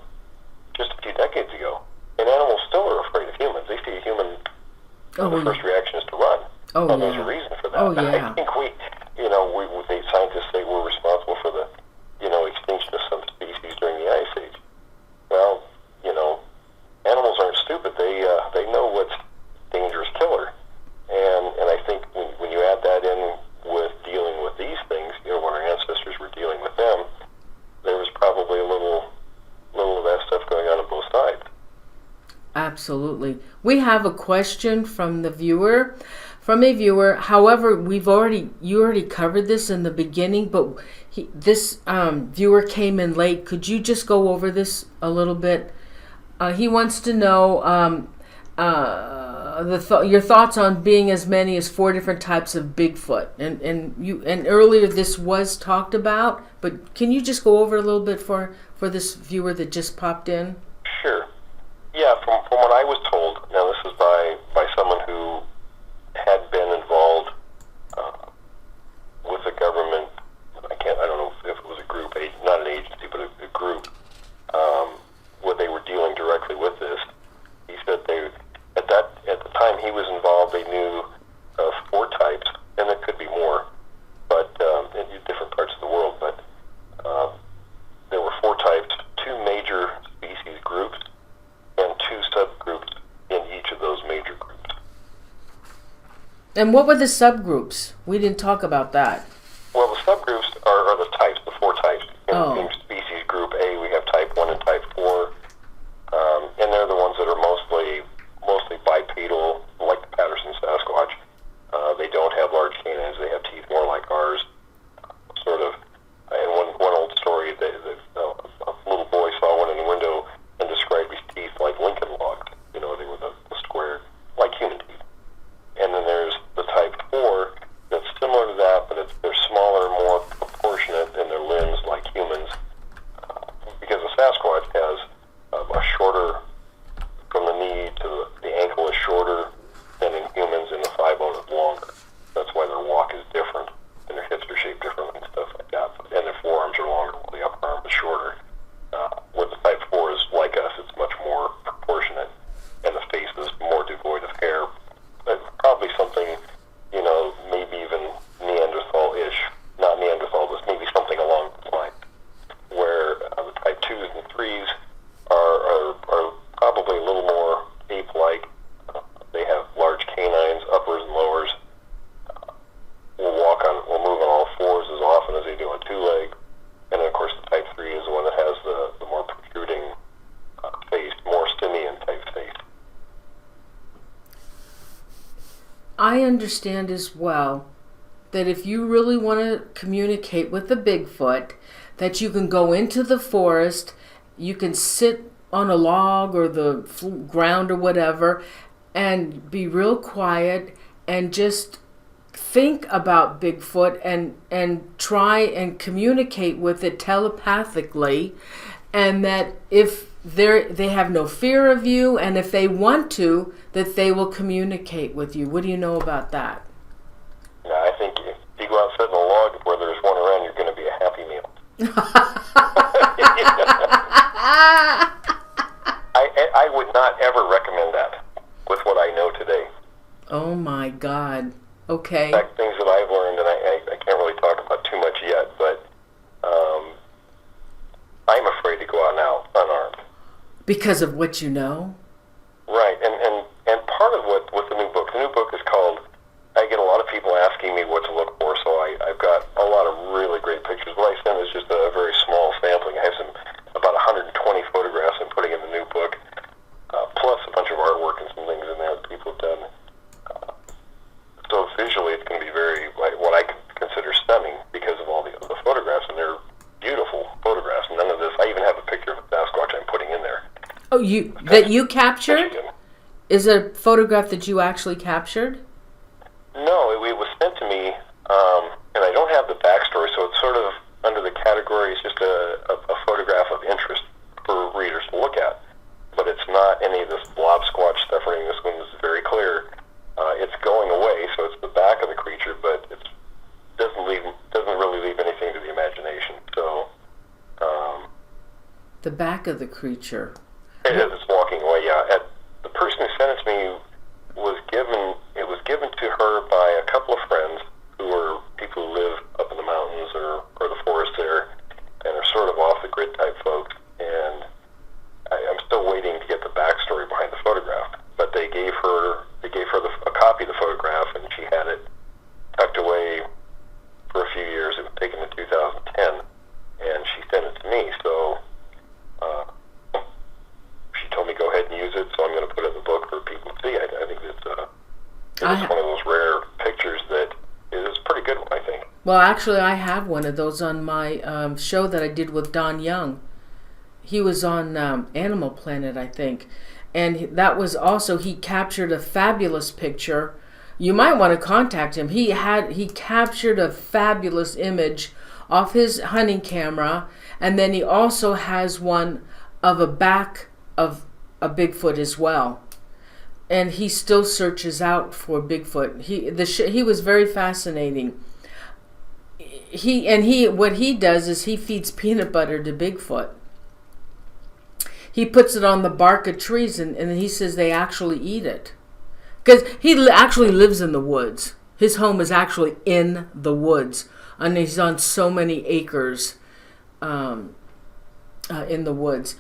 just a few decades ago, and animals still are afraid of humans. They see a human, the first reaction is to run. Oh, Well, there's yeah. a reason for Oh, yeah. I think the scientists say we're responsible for the, extinction of some species during the Ice Age. Well, animals aren't stupid. They know what's dangerous killer. And I think when you add that in with dealing with these things, when our ancestors were dealing with them, there was probably a little of that stuff going on both sides. Absolutely. We have a question from a viewer. However, you already covered this in the beginning, but this viewer came in late. Could you just go over this a little bit? He wants to know your thoughts on being as many as 4 different types of Bigfoot, and earlier this was talked about, but can you just go over a little bit for this viewer that just popped in? Sure. Yeah, from what I was told, now this is by someone who had been involved with the government. I don't know if it was a group, not an agency, but a group, where they were dealing directly with this. He said at the time he was involved, they knew of 4 types, and there could be more, but in different parts of the world. But there were 4 types, 2 major species groups, and 2 subgroups in each of those major groups. And what were the subgroups? We didn't talk about that. Well, the subgroups are the types, the 4 types. In species group A, we have type 1 and type 4, and they're the ones that are mostly bipedal, like the Patterson Sasquatch. They don't have large canines; they have teeth more like ours, sort of. And one old story, a little boy saw one in the window and described his teeth like Lincoln logs. They were the square, like human teeth. And then there's the type 4 that's similar to that, but they're smaller, more proportionate in their limbs like humans. Because the Sasquatch has a shorter, from the knee to the ankle is shorter than in humans, and the thigh bone is longer. That's why their walk is different, and their hips are shaped differently and stuff like that. And their forearms are longer while the upper arm is shorter. Where the type 4 is like us, it's much more proportionate, and the face is more devoid of hair. Probably something, maybe even Neanderthal-ish, not Neanderthal, but maybe something along those lines, where the type 2s and 3s are probably a little more ape-like. They have large canines, uppers and lowers. Will move on all 4s as often as they do on 2 legs. And then, of course, the type 3 is the one that has the more protruding face, more simian type face. I understand as well that if you really want to communicate with the Bigfoot, that you can go into the forest, you can sit on a log or the ground or whatever, and be real quiet and just think about Bigfoot and try and communicate with it telepathically, and that if they have no fear of you, and if they want to, that they will communicate with you. What do you know about that? Yeah, I think if you go out and sit in a log where there's one around, you're going to be a happy meal. I would not ever recommend that with what I know today. Oh my God. Okay. In fact, things that I've learned, and I can't really talk about too much yet, but I'm afraid to go out now unarmed. Because of what you know? Right, and part of what with the new book is called, I get a lot of people asking me what to look for, so I've got a lot of really great pictures. What I send is just a very small sampling. I have about 120 photographs I'm putting in the new book, plus a bunch of artwork and some things in there that people have done. So visually it's going to be very, what I consider stunning because of all the photographs, and they're beautiful photographs. None of this, I even have a picture of a Sasquatch I'm putting in there. Oh, that you captured? Michigan. Is it a photograph that you actually captured? No, it was sent to me, and I don't have the backstory, so it's sort of under the category, it's just a photograph of interest for readers to look at. But it's not any of this blob squatch stuff or anything. This one is very clear. It's going away, so it's the back of the creature, but it doesn't really leave anything to the imagination. So The back of the creature. it is. It's walking away. Yeah. The person who sent it to me was given to her by a couple of friends. because it's one of those rare pictures that is a pretty good one, I think. Well, actually, I have one of those on my show that I did with Don Young. He was on Animal Planet, I think. And that was also, he captured a fabulous picture. You might want to contact him. He captured a fabulous image off his hunting camera. And then he also has one of a back of a Bigfoot as well. And he still searches out for Bigfoot. He was very fascinating. What he does is he feeds peanut butter to Bigfoot. He puts it on the bark of trees, and he says they actually eat it. Because he actually lives in the woods. His home is actually in the woods, and he's on so many acres in the woods.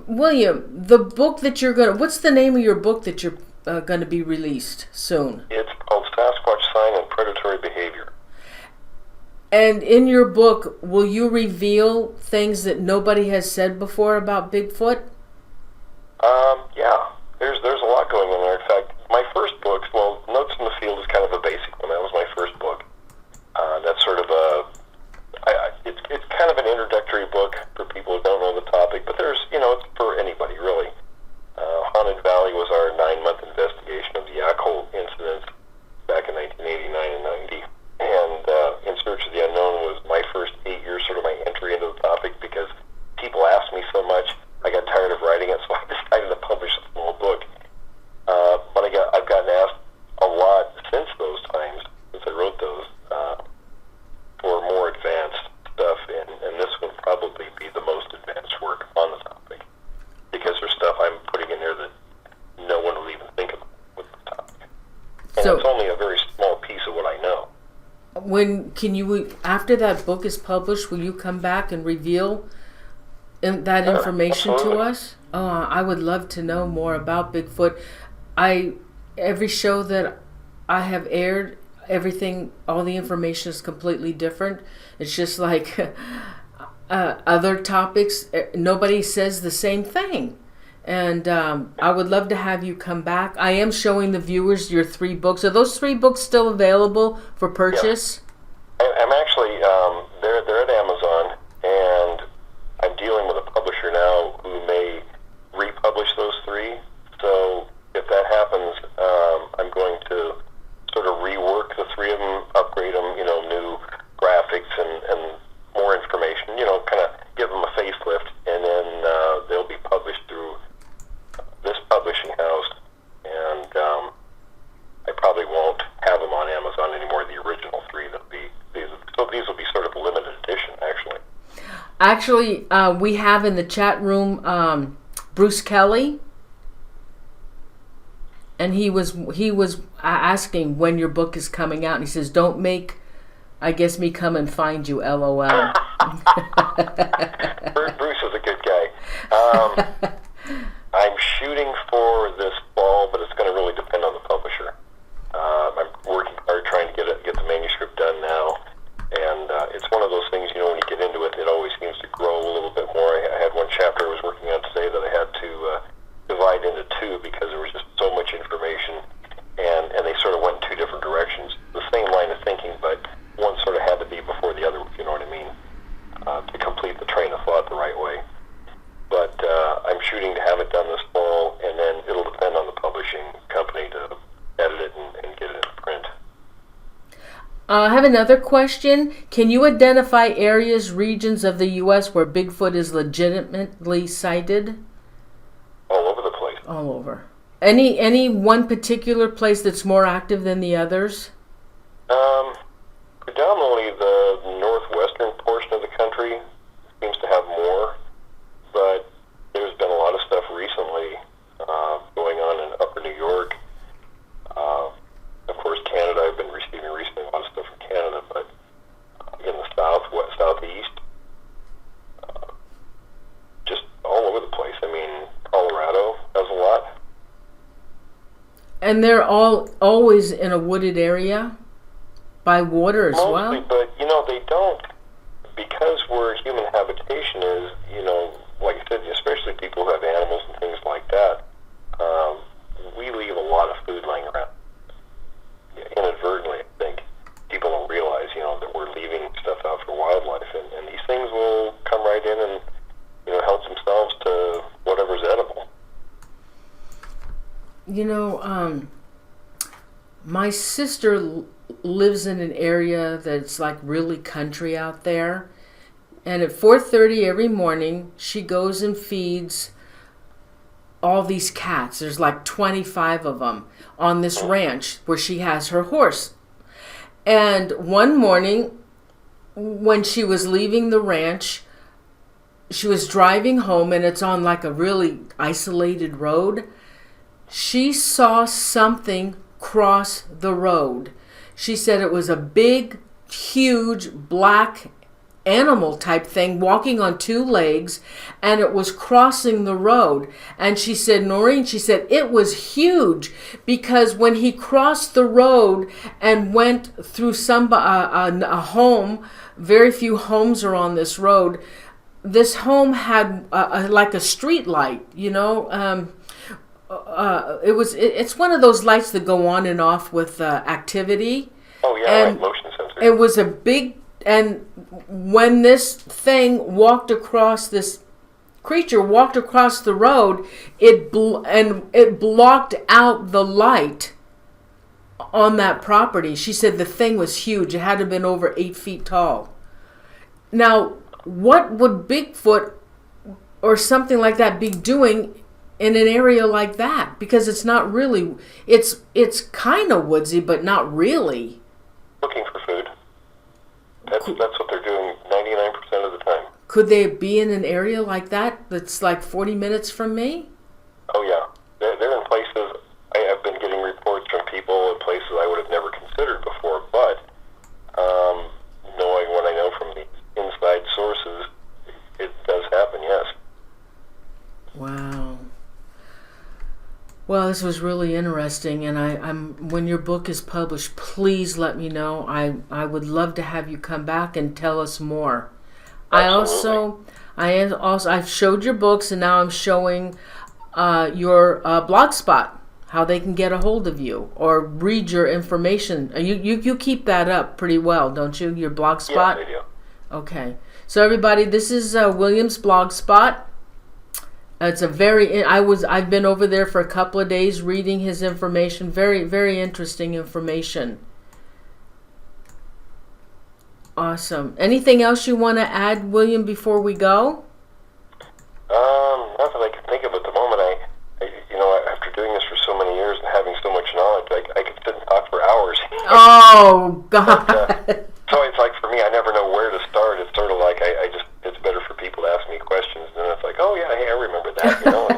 William, the book that what's the name of your book that you're going to be released soon? It's called Sasquatch Sign and Predatory Behavior. And in your book, will you reveal things that nobody has said before about Bigfoot? Yeah. There's a lot going on there. In fact, my first book, well, Notes in the Field is kind of a basic one. That was my first book. That's sort of it's kind of an introductory book for people who don't know the topic, but there's, it's for anybody, really. Haunted Valley was our 9-month investigation of the Yakult incidents back in 1989 and 90. And In Search of the Unknown was my first 8 years, sort of my entry into the topic, because people asked me so much, I got tired of writing it, so I decided to publish a small book. But I've gotten asked a lot since those times, since I wrote those, for more advanced stuff, and this would probably be the most advanced work on the topic, because there's stuff I'm putting in there that no one will even think about with the topic. And it's only a very small piece of what I know. After that book is published, will you come back and reveal that information to us? Oh, I would love to know more about Bigfoot. Every show that I have aired, all the information is completely different. It's just like other topics. Nobody says the same thing. And I would love to have you come back. I am showing the viewers your 3 books. Are those 3 books still available for purchase? Yeah. I'm actually, they're at Amazon, and I'm dealing with a publisher now who may republish those 3. So if that happens, I'm going to sort of rework the 3 of them, upgrade them, new graphics and more information, kind of give them a facelift, and then they'll be published through this publishing house, and I probably won't have them on Amazon anymore, the original 3. These will be sort of a limited edition, actually. Actually, we have in the chat room Bruce Kelly, and he was asking when your book is coming out, and he says, "Don't make, I guess, me come and find you, LOL." Bruce is a good guy. I'm shooting for this fall, but it's going to really depend on the publisher. I'm working hard trying to get the manuscript done now, and it's one of those things, when you get into it, it always seems to grow a little bit more. I had one chapter I was working on today that I had to divide into 2 because there was just so much information, and they sort of went in 2 different directions. The same line of thinking, but one sort of had to be before the other, if you know what I mean, to complete the train of thought the right way. But I'm shooting to have it done this fall, and then it'll depend on the publishing company to edit it and get it into print. I have another question. Can you identify regions of the U.S. where Bigfoot is legitimately sighted? All over the place. All over. Any one particular place that's more active than the others? Predominantly the northwestern portion of the country seems to have more, but there's been a lot of stuff recently going on in upper New York. Of course, Canada, I've been receiving recently a lot of stuff from Canada, but in the southeast, just all over the place. I mean, Colorado does a lot. And they're always in a wooded area? By water as Mostly, well? but, they don't, because where human habitation is, like I said, especially people who have animals and things like that, we leave a lot of food lying around. You know, my sister lives in an area that's like really country out there. And at 4:30 every morning, she goes and feeds all these cats. There's like 25 of them on this ranch where she has her horse. And one morning, when she was leaving the ranch, she was driving home, and it's on like a really isolated road. She saw something cross the road. She said it was a big, huge, black animal type thing walking on two legs, and it was crossing the road. And she said, Norene, she said it was huge, because when he crossed the road and went through a home, very few homes are on this road. This home had like a street light, you know. It's one of those lights that go on and off with activity. Oh yeah, and like motion sensor. It was a big, and when this thing walked across, this creature walked across the road, it blocked out the light on that property. She said the thing was huge. It had to have been over 8 feet tall. Now, what would Bigfoot or something like that be doing in an area like that? Because it's not really, it's kind of woodsy, but not really. Looking for food. That's what they're doing 99% of the time. Could they be in an area like that that's like 40 minutes from me? Oh yeah, they're in places. I have been getting reports from people in places I would have never considered before, but knowing what I know from the inside sources, it does happen, yes. Wow. Well, this was really interesting, and I'm when your book is published, please let me know. I would love to have you come back and tell us more. Absolutely. I've showed your books, and now I'm showing your blog spot, how they can get a hold of you or read your information. You keep that up pretty well, don't you? Your blog spot? Yes, I do. Okay. So everybody, this is William's blog spot. It's I've been over there for a couple of days reading his information. Very, very interesting information. Awesome. Anything else you want to add, William, before we go? Not that I can think of at the moment. After doing this for so many years and having so much knowledge, I could sit and talk for hours. Oh, God. So it's like, for me, I never know where to start. It's sort of like it's better for people to ask me questions, and then it's like, oh yeah, hey, I remember that, you know.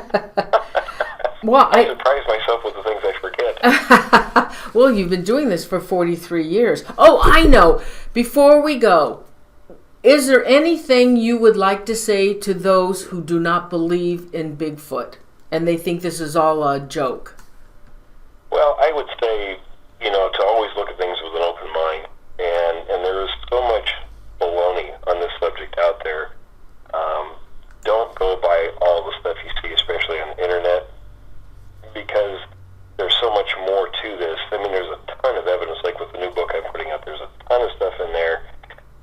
Well, I surprise myself with the things I forget. Well, you've been doing this for 43 years. Oh, I know. Before we go, is there anything you would like to say to those who do not believe in Bigfoot and they think this is all a joke? Well, I would say, to always look at things with an open mind. And there is so much baloney on this subject out there. Don't go by all the stuff you see, especially on the internet, because there's so much more to this. I mean, there's a ton of evidence, like with the new book I'm putting out, there's a ton of stuff in there.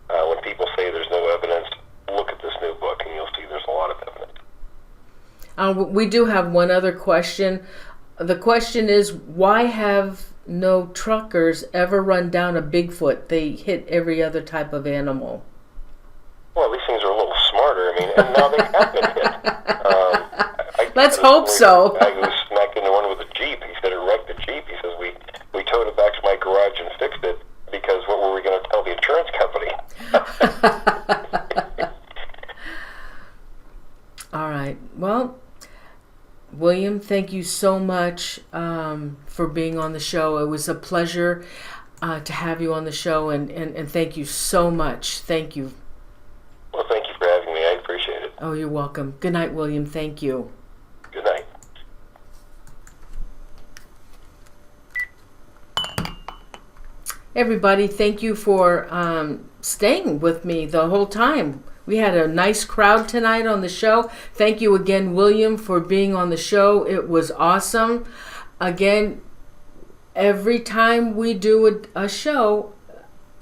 When people say there's no evidence, look at this new book and you'll see there's a lot of evidence. We do have one other question. The question is, why have no truckers ever run down a Bigfoot? They hit every other type of animal. Well, these things are a little smarter. I mean, and now they have been hit. Let's hope so. A guy who smacked into one with a Jeep. He said it wrecked the Jeep. He says, we towed it back to my garage and fixed it, because what were we going to tell the insurance company? All right. Well, William, thank you so much for being on the show. It was a pleasure to have you on the show, and thank you so much. Thank you. Well, thank you for having me. I appreciate it. Oh, you're welcome. Good night, William. Thank you. Good night. Everybody, thank you for staying with me the whole time. We had a nice crowd tonight on the show. Thank you again, William, for being on the show. It was awesome. Again, every time we do a show,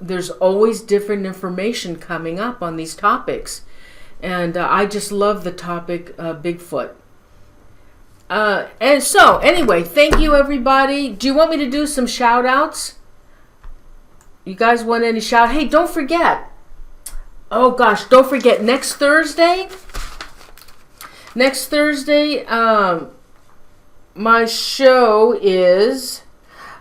there's always different information coming up on these topics. And I just love the topic Bigfoot. And so, anyway, thank you, everybody. Do you want me to do some shout-outs? You guys want any shout? Hey, don't forget. Oh, gosh, don't forget. Next Thursday, my show is...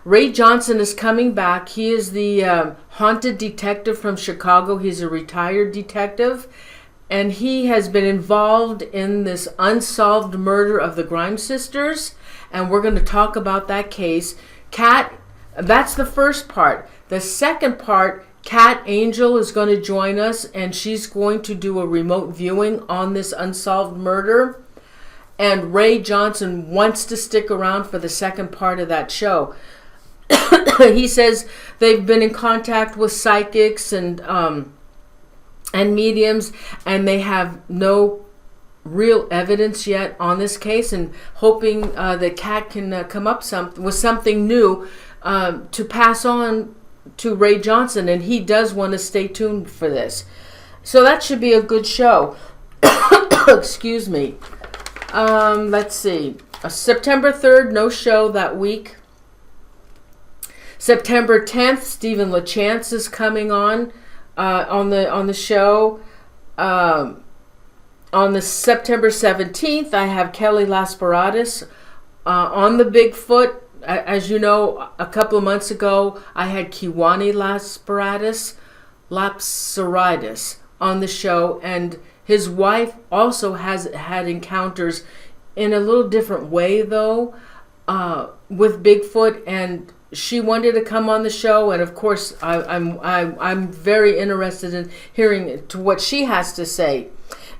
Ray Johnson is coming back. He is the haunted detective from Chicago. He's a retired detective. And he has been involved in this unsolved murder of the Grimes sisters. And we're going to talk about that case. Kat, that's the first part. The second part, Kat Angel is going to join us. And she's going to do a remote viewing on this unsolved murder. And Ray Johnson wants to stick around for the second part of that show. He says they've been in contact with psychics and mediums, and they have no real evidence yet on this case, and hoping that Kat can come up with something new to pass on to Ray Johnson, and he does want to stay tuned for this. So that should be a good show. Excuse me. Let's see. September 3rd, no show that week. September 10th, Stephen LaChance is coming on the show. On the September 17th, I have Kelly Lasparatus on the Bigfoot. As you know, a couple of months ago, I had Kiwani Lapsaritis on the show, and his wife also has had encounters in a little different way, though, with Bigfoot, and she wanted to come on the show, and of course, I'm very interested in hearing to what she has to say.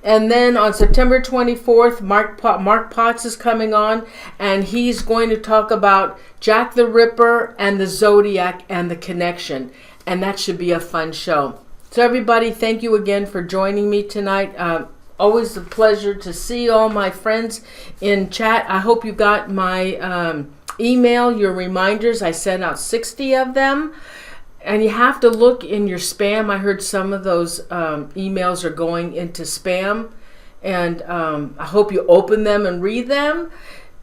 And then on September 24th, Mark Potts is coming on, and he's going to talk about Jack the Ripper and the Zodiac and the connection, and that should be a fun show. So everybody, thank you again for joining me tonight. Always a pleasure to see all my friends in chat. I hope you got my email, your reminders. I sent out 60 of them. And you have to look in your spam. I heard some of those emails are going into spam. And I hope you open them and read them.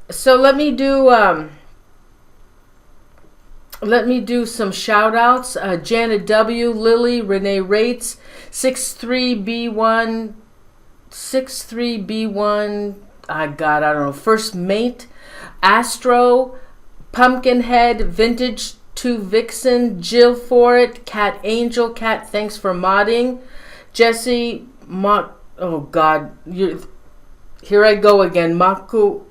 So let me do some shout outs. Janet W, Lily, Renee Rates, 63B1, I don't know, First Mate, Astro, Pumpkinhead, Vintage 2 Vixen, Jill for it, Cat Angel, Cat, thanks for modding, Jesse, oh God, here I go again, Makuka,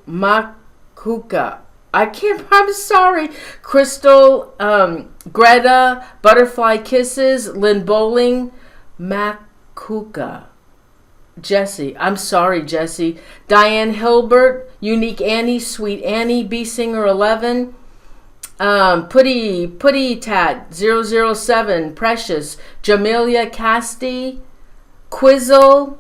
I'm sorry, Crystal, Greta, Butterfly Kisses, Lynn Bowling, Makuka, Jesse, I'm sorry, Jesse, Diane Hilbert, Unique Annie, Sweet Annie, B Singer 11, Putty Tat 007, Precious, Jamelia Casti, Quizzle,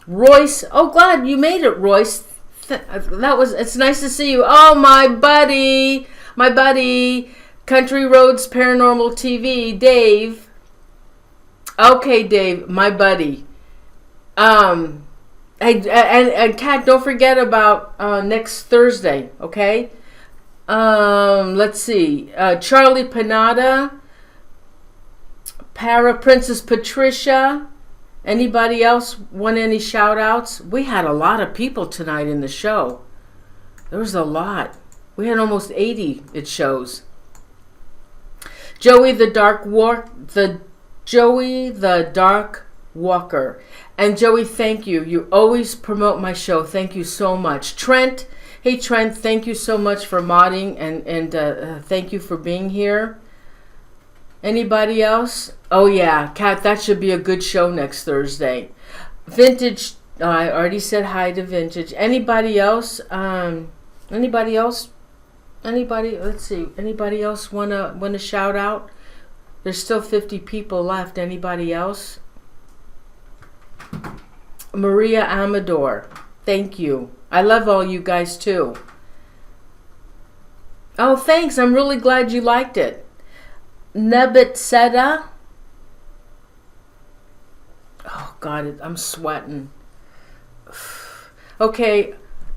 Royce. Oh, glad you made it, Royce. It's nice to see you. Oh, my buddy, Country Roads Paranormal TV, Dave. Okay, Dave, my buddy. And Kat, don't forget about next Thursday, okay? Let's see. Charlie Panada, Princess Patricia. Anybody else want any shout outs? We had a lot of people tonight in the show. There was a lot. We had almost 80, it shows. Joey the Dark Walker. And Joey, thank you. You always promote my show. Thank you so much. Trent. Hey, Trent, thank you so much for modding, and thank you for being here. Anybody else? Oh, yeah. Kat, that should be a good show next Thursday. Vintage. I already said hi to Vintage. Anybody else? Anybody else? Let's see. Anybody else want to shout out? There's still 50 people left. Anybody else? Maria Amador, thank you. I love all you guys too. Oh, thanks. I'm really glad you liked it. Nebit Seda. Oh, God, I'm sweating. Okay.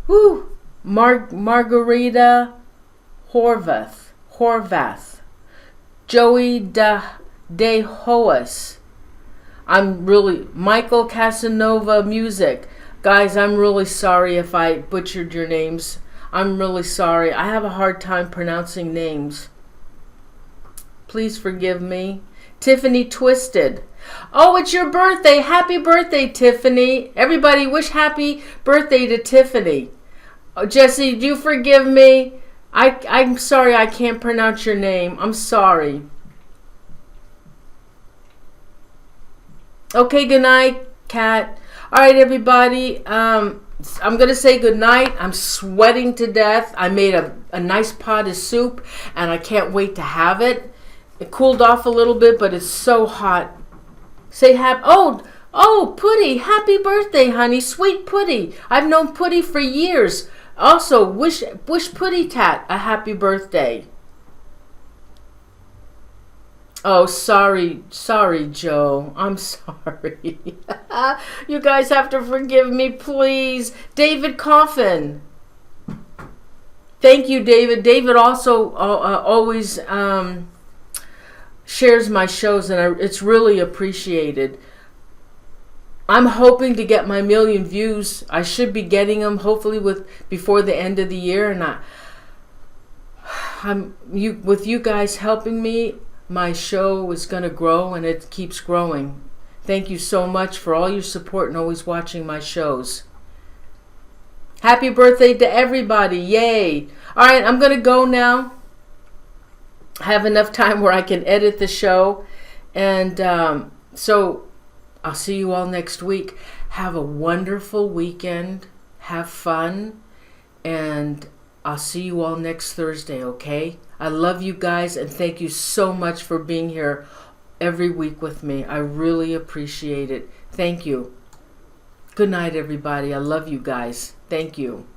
Whew. Margarita Horvath, Joey De Hoas. I'm really Michael Casanova Music. Guys, I'm really sorry if I butchered your names. I'm really sorry. I have a hard time pronouncing names. Please forgive me. Tiffany Twisted. Oh, it's your birthday. Happy birthday, Tiffany. Everybody wish happy birthday to Tiffany. Oh, Jesse, do you forgive me? I'm sorry I can't pronounce your name. I'm sorry. Okay, good night, Kat. All right, everybody. I'm going to say good night. I'm sweating to death. I made a nice pot of soup, and I can't wait to have it. It cooled off a little bit, but it's so hot. Say oh, Putty, happy birthday, honey. Sweet Putty. I've known Putty for years. Also, wish Putty Tat a happy birthday. Oh, sorry, Joe. I'm sorry. You guys have to forgive me, please. David Coffin. Thank you, David. David also always shares my shows, and it's really appreciated. I'm hoping to get my 1 million views. I should be getting them hopefully before the end of the year, and with you guys helping me, my show is going to grow, and it keeps growing. Thank you so much for all your support and always watching my shows. Happy birthday to everybody. Yay. All right, I'm going to go now. I have enough time where I can edit the show. And so I'll see you all next week. Have a wonderful weekend. Have fun. And I'll see you all next Thursday, okay? I love you guys, and thank you so much for being here every week with me. I really appreciate it. Thank you. Good night, everybody. I love you guys. Thank you.